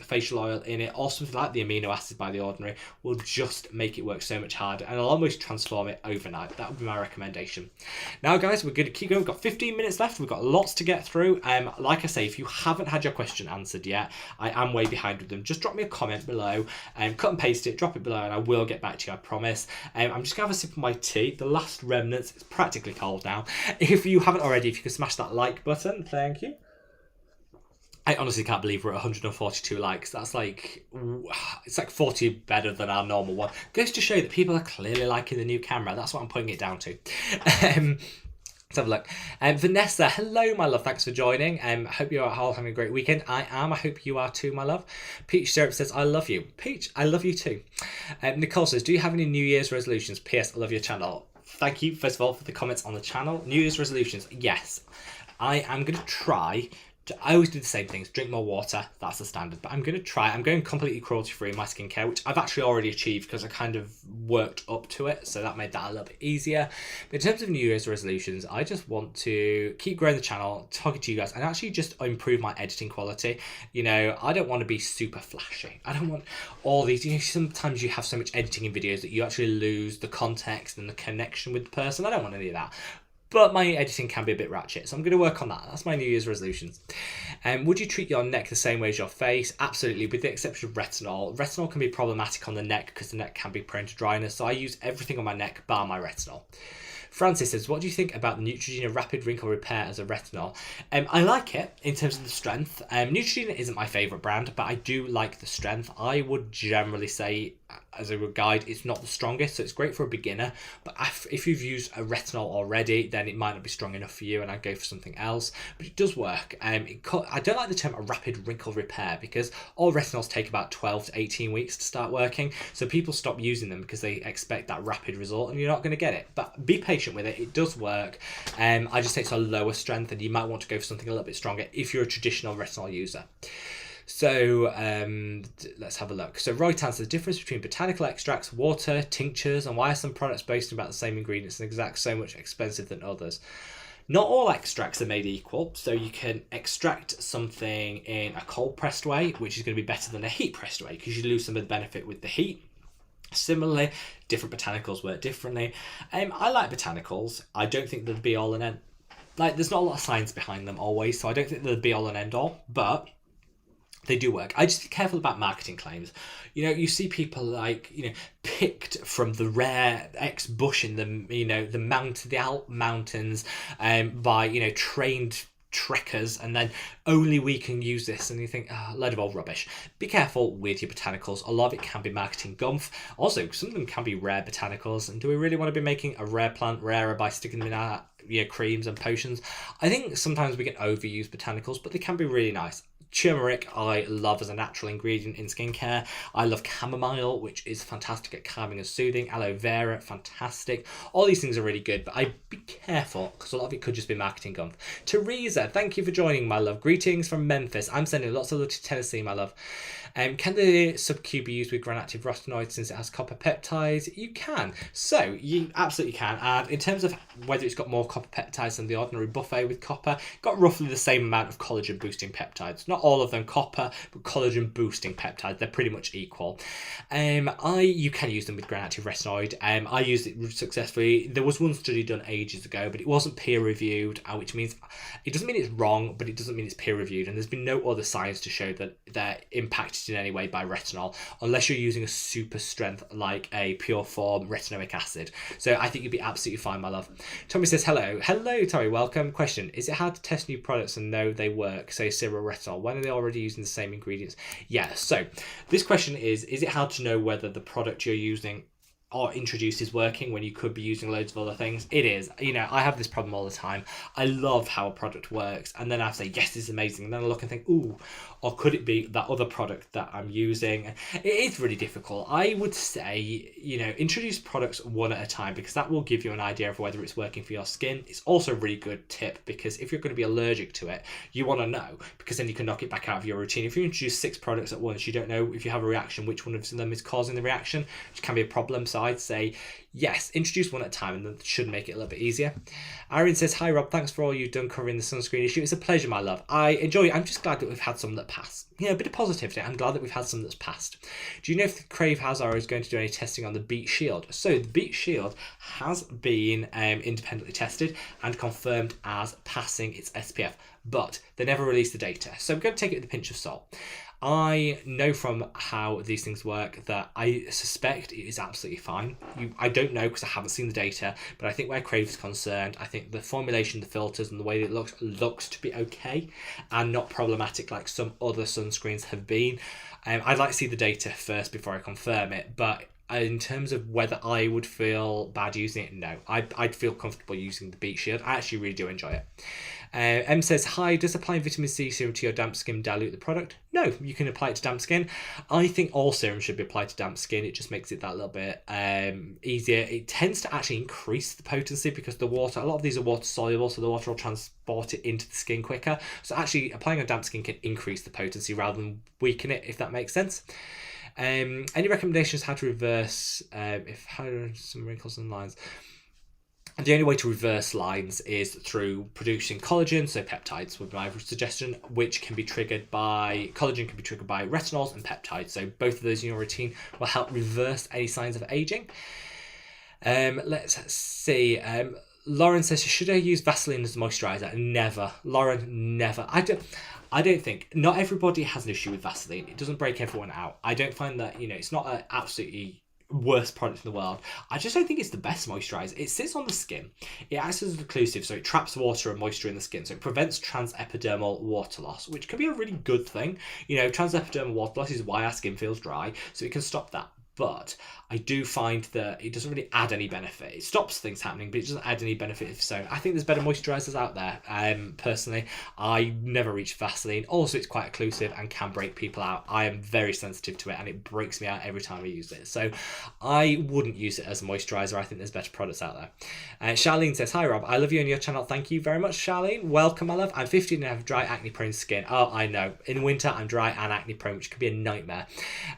facial oil in it, or something like the amino acid by The Ordinary, will just make it work so much harder, and it'll almost transform it overnight. That would be my recommendation. Now guys, we're going to keep going. We've got 15 minutes left. We've got lots to get through. Like I say, if you haven't had your question answered yet, I am way behind with them. Just drop me a comment below, cut and paste it, drop it below, and I will get back to you, I promise. I'm just going to have a sip of my tea. The last remnants, it's practically cold now. If you haven't already, if you could smash that like button, thank you. I honestly can't believe we're at 142 likes. That's like, it's like 40 better than our normal one. Goes to show that people are clearly liking the new camera. That's what I'm putting it down to. Let's have a look. Vanessa, hello, my love. Thanks for joining. Hope you're all having a great weekend. I am. I hope you are too, my love. Peach Syrup says, I love you. Peach, I love you too. Nicole says, do you have any New Year's resolutions? P.S. I love your channel. Thank you, first of all, for the comments on the channel. New Year's resolutions. Yes, I am going to try. I always do the same things, drink more water, that's the standard, but I'm going to try, I'm going completely cruelty free in my skincare, which I've actually already achieved because I kind of worked up to it, so that made that a little bit easier. But in terms of New Year's resolutions, I just want to keep growing the channel, talking to you guys, and actually just improve my editing quality. You know, I don't want to be super flashy. I don't want all these, you know, sometimes you have so much editing in videos that you actually lose the context and the connection with the person. I don't want any of that. But my editing can be a bit ratchet, so I'm going to work on that. That's my New Year's resolutions. Would you treat your neck the same way as your face? Absolutely, with the exception of retinol. Retinol can be problematic on the neck because the neck can be prone to dryness, so I use everything on my neck bar my retinol. Francis says, what do you think about Neutrogena Rapid Wrinkle Repair as a retinol? I like it in terms of the strength. Neutrogena isn't my favourite brand, but I do like the strength. I would generally say, as a guide, it's not the strongest, so it's great for a beginner, but if you've used a retinol already, then it might not be strong enough for you, and I'd go for something else. But it does work. I don't like the term a rapid wrinkle repair, because all retinols take about 12 to 18 weeks to start working, so people stop using them because they expect that rapid result, and you're not going to get it. But be patient with it. It does work. I just think it's a lower strength, and you might want to go for something a little bit stronger if you're a traditional retinol user. So let's have a look. So Roy answers the difference between botanical extracts, water, tinctures, and why are some products boasting about the same ingredients and exact so much expensive than others? Not all extracts are made equal, so you can extract something in a cold pressed way, which is going to be better than a heat pressed way because you lose some of the benefit with the heat. Similarly, different botanicals work differently. I like botanicals. I don't think they're the be all and end. Like, there's not a lot of science behind them always, so I don't think they're the be all and end all, but they do work. I just be careful about marketing claims. You know, you see people like, you know, picked from the rare X bush in the, you know, the Alp mountains by, you know, trained trekkers, and then only we can use this, and you think, a load of old rubbish. Be careful with your botanicals. A lot of it can be marketing gumph. Also, some of them can be rare botanicals, and do we really want to be making a rare plant rarer by sticking them in our, you know, creams and potions? I think sometimes we can overuse botanicals, but they can be really nice. Turmeric I love as a natural ingredient in skincare. I love chamomile, which is fantastic at calming and soothing. Aloe vera, fantastic. All these things are really good, but I'd be careful because a lot of it could just be marketing gumph. Teresa, thank you for joining, my love. Greetings from Memphis. I'm sending lots of love to Tennessee, my love. Can the sub-Q be used with gram-active retinoids since it has copper peptides? You can. So, you absolutely can. And in terms of whether it's got more copper peptides than the ordinary buffet with copper, got roughly the same amount of collagen-boosting peptides. Not all of them copper, but collagen-boosting peptides. They're pretty much equal. You can use them with gram-active retinoid. I used it successfully. There was one study done ages ago, but it wasn't peer-reviewed, which means it doesn't mean it's wrong, but it doesn't mean it's peer-reviewed. And there's been no other science to show that they're impacted in any way by retinol, unless you're using a super strength like a pure form retinoic acid. So I think you'd be absolutely fine, my love. Tommy says, hello. Hello, Tommy, welcome. Question, is it hard to test new products and know they work, say serum retinol, when are they already using the same ingredients? Yeah, so this question is it hard to know whether the product you're using or introduced is working when you could be using loads of other things? It is. You know, I have this problem all the time. I love how a product works, and then I say, yes, this is amazing, and then I look and think, ooh, or could it be that other product that I'm using? It is really difficult. I would say, you know, introduce products one at a time, because that will give you an idea of whether it's working for your skin. It's also a really good tip, because if you're going to be allergic to it, you want to know, because then you can knock it back out of your routine. If you introduce 6 products at once, you don't know if you have a reaction, which one of them is causing the reaction, which can be a problem. So So I'd say yes, introduce one at a time, and that should make it a little bit easier. Irene says, hi Rob, thanks for all you've done covering the sunscreen issue. It's a pleasure, my love. I enjoy it. I'm just glad that we've had some that pass. Yeah, a bit of positivity. I'm glad that we've had some that's passed. Do you know if the Crave Hazard is going to do any testing on the Beat Shield? So the Beat Shield has been independently tested and confirmed as passing its SPF, but they never released the data. So I'm going to take it with a pinch of salt. I know from how these things work that I suspect it is absolutely fine. I don't know because I haven't seen the data, but I think where Crave is concerned, I think the formulation, the filters, and the way it looks to be okay and not problematic like some other sunscreens have been. I'd like to see the data first before I confirm it, but in terms of whether I would feel bad using it, no. I'd feel comfortable using the Beat Shield. I actually really do enjoy it. M says, hi, does applying vitamin C serum to your damp skin dilute the product? No, you can apply it to damp skin. I think all serum should be applied to damp skin. It just makes it that little bit easier. It tends to actually increase the potency because the water, a lot of these are water soluble, so the water will transport it into the skin quicker. So actually applying on damp skin can increase the potency rather than weaken it, if that makes sense. Any recommendations how to reverse if some wrinkles and lines? And the only way to reverse lines is through producing collagen, so peptides would be my suggestion, which can be triggered by, collagen can be triggered by retinols and peptides. So both of those in your routine will help reverse any signs of aging. Let's see. Lauren says, should I use Vaseline as a moisturiser? Never. Lauren, never. I don't think, not everybody has an issue with Vaseline. It doesn't break everyone out. I don't find that, it's not an absolutely worst product in the world. I just don't think it's the best moisturizer. It sits on the skin. It acts as an occlusive, so it traps water and moisture in the skin. So it prevents transepidermal water loss, which can be a really good thing. Transepidermal water loss is why our skin feels dry, so it can stop that. But I do find that it doesn't really add any benefit. It stops things happening, but it doesn't add any benefit of its own. I think there's better moisturisers out there. Personally, I never reach Vaseline. Also, it's quite occlusive and can break people out. I am very sensitive to it, and it breaks me out every time I use it. So I wouldn't use it as a moisturiser. I think there's better products out there. Charlene says, hi Rob, I love you and your channel. Thank you very much, Charlene. Welcome, my love. I'm 15 and I have dry acne prone skin. Oh, I know. In winter, I'm dry and acne prone, which can be a nightmare.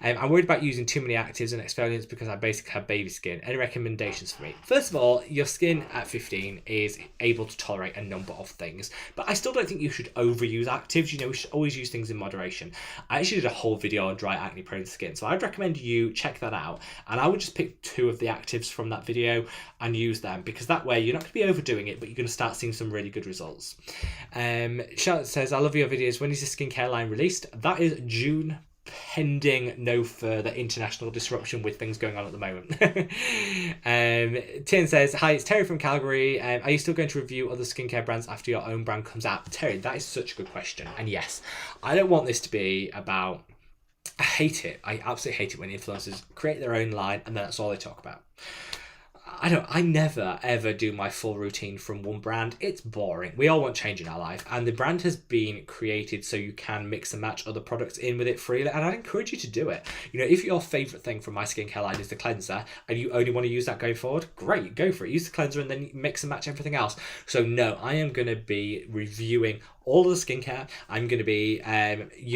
I'm worried about using too many actives and exfoliants because I basically have baby skin. Any recommendations for me? First of all, your skin at 15 is able to tolerate a number of things, but I still don't think you should overuse actives. We should always use things in moderation. I actually did a whole video on dry acne prone skin, so I'd recommend you check that out, and I would just pick 2 of the actives from that video and use them, because that way you're not going to be overdoing it, but you're going to start seeing some really good results. Charlotte says, I love your videos. When is the skincare line released? That is June, pending no further international disruption with things going on at the moment. Tin says, hi, it's Terry from Calgary. Are you still going to review other skincare brands after your own brand comes out? Terry, that is such a good question. And yes, I don't want this to be about, I hate it. I absolutely hate it when influencers create their own line and that's all they talk about. I never ever do my full routine from one brand. It's boring. We all want change in our life, and the brand has been created so you can mix and match other products in with it freely, and I'd encourage you to do it. If your favorite thing from my skincare line is the cleanser and you only want to use that going forward, great, go for it. Use the cleanser and then mix and match everything else. So no, I am going to be reviewing all of the skincare. I'm going to be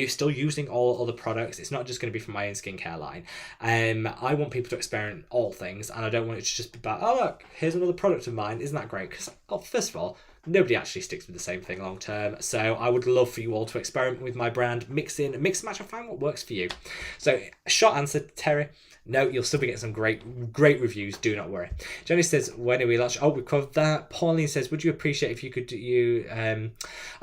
still using all other products. It's not just going to be from my own skincare line. I want people to experiment all things, and I don't want it to just be about, oh look, here's another product of mine. Isn't that great? Because first of all, nobody actually sticks with the same thing long term. So I would love for you all to experiment with my brand, mix and match and find what works for you. So short answer, Terry. No, you'll still be getting some great reviews. Do not worry. Jenny says, when are we launch? Oh, we covered that. Pauline says, would you appreciate if you could I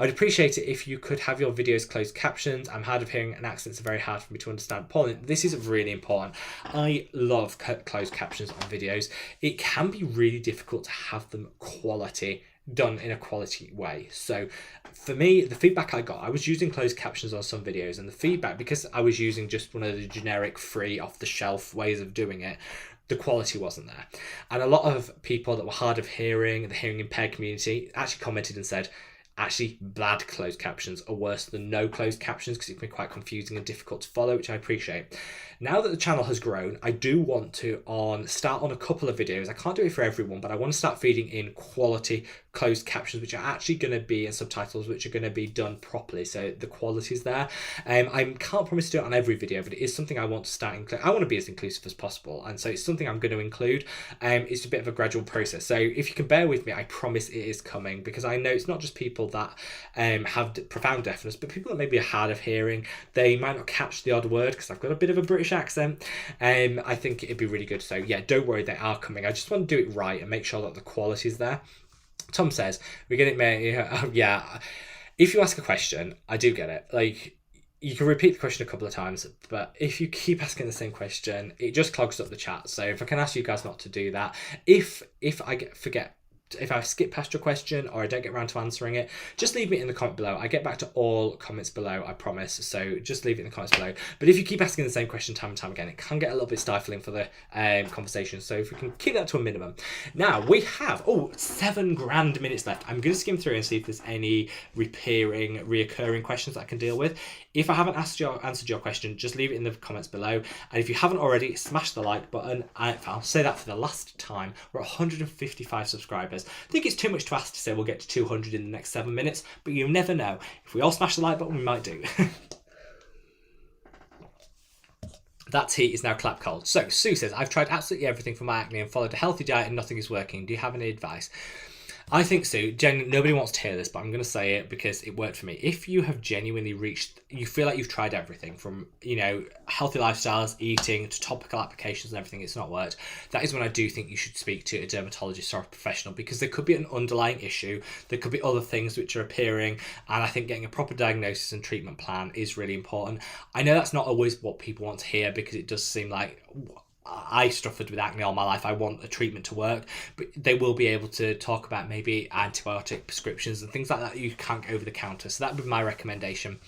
would appreciate it if you could have your videos closed captions. I'm hard of hearing and accents are very hard for me to understand. Pauline, this is really important. I love closed captions on videos. It can be really difficult to have them done in a quality way. So for me, the feedback I got, I was using closed captions on some videos, and the feedback, because I was using just one of the generic free off the shelf ways of doing it, the quality wasn't there. And a lot of people that were hard of hearing, the hearing impaired community, actually commented and said, actually, bad closed captions are worse than no closed captions because it can be quite confusing and difficult to follow, which I appreciate. Now that the channel has grown, I do want to start on a couple of videos. I can't do it for everyone, but I want to start feeding in quality closed captions which are actually going to be, and subtitles which are going to be done properly, so the quality's there. I can't promise to do it on every video, but it is something I want to start including. I want to be as inclusive as possible, and so it's something I'm going to include. It's a bit of a gradual process, so if you can bear with me, I promise it is coming, because I know it's not just people that have profound deafness, but people that maybe are hard of hearing. They might not catch the odd word because I've got a bit of a British accent. I think it'd be really good, so yeah, don't worry, they are coming. I just want to do it right and make sure that the quality's there. Tom says, we get it, mate. Yeah. If you ask a question, I do get it. Like, you can repeat the question a couple of times, but if you keep asking the same question, it just clogs up the chat. So if I can ask you guys not to do that, if I forget, if I skip past your question or I don't get around to answering it, just leave me in the comment below. I get back to all comments below, I promise. So just leave it in the comments below. But if you keep asking the same question time and time again, it can get a little bit stifling for the conversation. So if we can keep that to a minimum. Now we have 7 grand minutes left. I'm going to skim through and see if there's any reoccurring questions that I can deal with. If I haven't answered your question, just leave it in the comments below. And if you haven't already, smash the like button. I'll say that for the last time. We're at 155 subscribers. I think it's too much to ask to say we'll get to 200 in the next 7 minutes, but you never know. If we all smash the like button, we might do. That tea is now clap cold. So Sue says, I've tried absolutely everything for my acne and followed a healthy diet and nothing is working. Do you have any advice? I think, Sue, nobody wants to hear this, but I'm going to say it because it worked for me. If you have genuinely you feel like you've tried everything from, healthy lifestyles, eating, to topical applications and everything, it's not worked, that is when I do think you should speak to a dermatologist or a professional, because there could be an underlying issue, there could be other things which are appearing, and I think getting a proper diagnosis and treatment plan is really important. I know that's not always what people want to hear, because it does seem like, I suffered with acne all my life, I want a treatment to work, but they will be able to talk about maybe antibiotic prescriptions and things like that you can't get over the counter. So that would be my recommendation.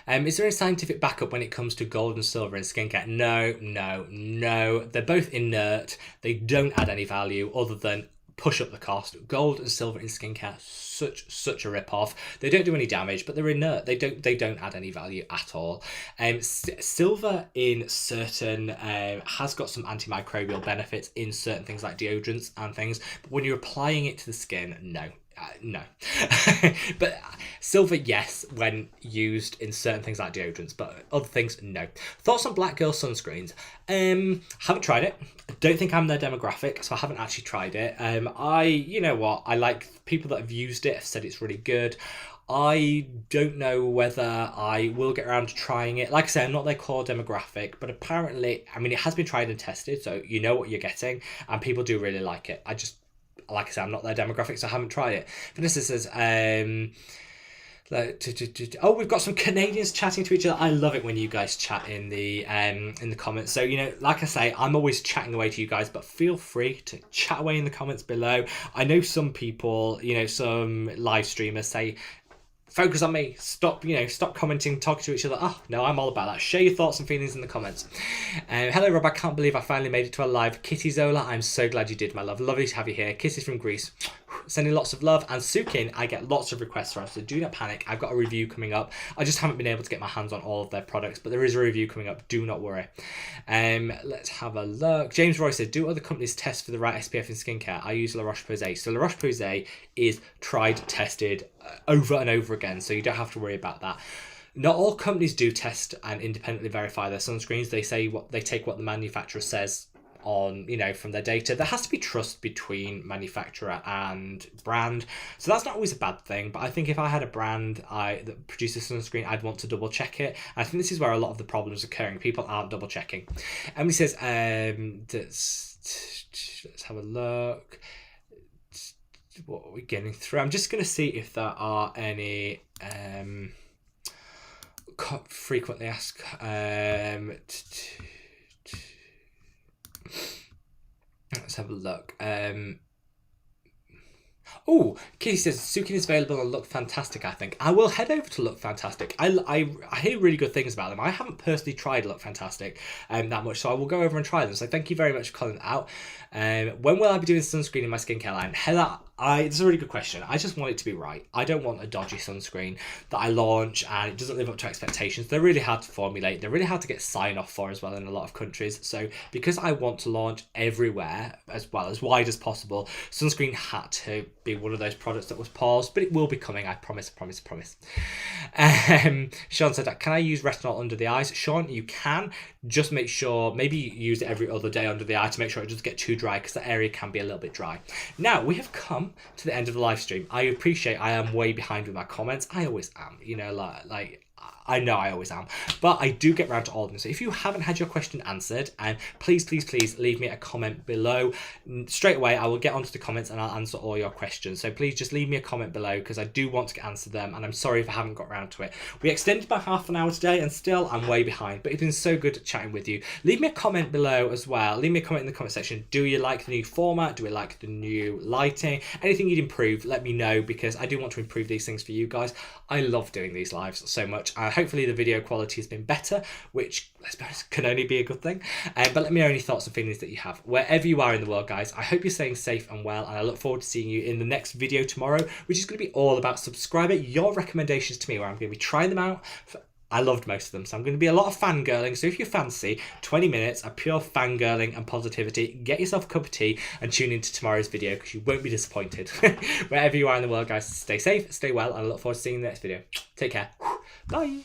Is there any scientific backup when it comes to gold and silver in skincare? No. They're both inert. They don't add any value other than push up the cost. Gold and silver in skincare, such a rip-off. They don't do any damage, but they're inert. They don't add any value at all. Silver in certain has got some antimicrobial benefits in certain things like deodorants and things, but when you're applying it to the skin, no. But silver, yes, when used in certain things like deodorants, but other things, no. Thoughts on black girl sunscreens? Haven't tried it. Don't think I'm their demographic, so I haven't actually tried it. I like people that have used it, have said it's really good. I don't know whether I will get around to trying it. Like I said, I'm not their core demographic, but apparently, it has been tried and tested, so you know what you're getting, and people do really like it. Like I said, I'm not their demographic, so I haven't tried it. Vanessa says, we've got some Canadians chatting to each other. I love it when you guys chat in the comments. So, like I say, I'm always chatting away to you guys, but feel free to chat away in the comments below. I know some people, some live streamers say, focus on me, stop commenting, talking to each other. Oh, no, I'm all about that. Share your thoughts and feelings in the comments. Hello, Rob, I can't believe I finally made it to a live. Kitty Zola, I'm so glad you did, my love. Lovely to have you here. Kisses from Greece. Sending lots of love. And Sukin, I get lots of requests from, so do not panic. I've got a review coming up. I just haven't been able to get my hands on all of their products, but there is a review coming up. Do not worry. Let's have a look. James Roy said, do other companies test for the right SPF in skincare? I use La Roche-Posay. So La Roche-Posay is tried, tested over and over again, so you don't have to worry about that. Not all companies do test and independently verify their sunscreens. They take what the manufacturer says on, from their data. There has to be trust between manufacturer and brand, so that's not always a bad thing. But I think if I had a brand that produces sunscreen, I'd want to double check it. And I think this is where a lot of the problems are occurring. People aren't double checking. Emily says, let's have a look. What are we getting through? I'm just going to see if there are any frequently asked let's have a look. Kitty says Sukin is available on Look Fantastic. I think I will head over to Look Fantastic. I hear really good things about them. I haven't personally tried Look Fantastic that much, so I will go over and try them. So thank you very much for calling that out. When will I be doing sunscreen in my skincare line? Heather, It's a really good question. I just want it to be right. I don't want a dodgy sunscreen that I launch and it doesn't live up to expectations. They're really hard to formulate. They're really hard to get sign off for as well in a lot of countries. So because I want to launch everywhere as well as wide as possible, sunscreen had to be one of those products that was paused, but it will be coming. I promise. Sean said, can I use retinol under the eyes? Sean, you can. Just make sure, maybe use it every other day under the eye to make sure it doesn't get too dry, because that area can be a little bit dry. Now, we have come to the end of the live stream. I appreciate I am way behind with my comments. I always am, you know, like I know I always am, but I do get around to all of them. So if you haven't had your question answered, and please leave me a comment below. Straight away, I will get onto the comments and I'll answer all your questions. So please just leave me a comment below, because I do want to answer them, and I'm sorry if I haven't got around to it. We extended by half an hour today, and still I'm way behind, but it's been so good chatting with you. Leave me a comment below as well. Leave me a comment in the comment section. Do you like the new format? Do you like the new lighting? Anything you'd improve, let me know, because I do want to improve these things for you guys. I love doing these lives so much. Hopefully the video quality has been better, which, let's be honest, can only be a good thing. But let me know any thoughts and feelings that you have wherever you are in the world, guys. I hope you're staying safe and well, and I look forward to seeing you in the next video tomorrow, which is going to be all about subscriber your recommendations to me, where I'm going to be trying them out. I loved most of them, so I'm going to be a lot of fangirling. So if you fancy 20 minutes of pure fangirling and positivity, get yourself a cup of tea and tune into tomorrow's video, because you won't be disappointed. Wherever you are in the world, guys, stay safe, stay well, and I look forward to seeing you in the next video. Take care. Bye.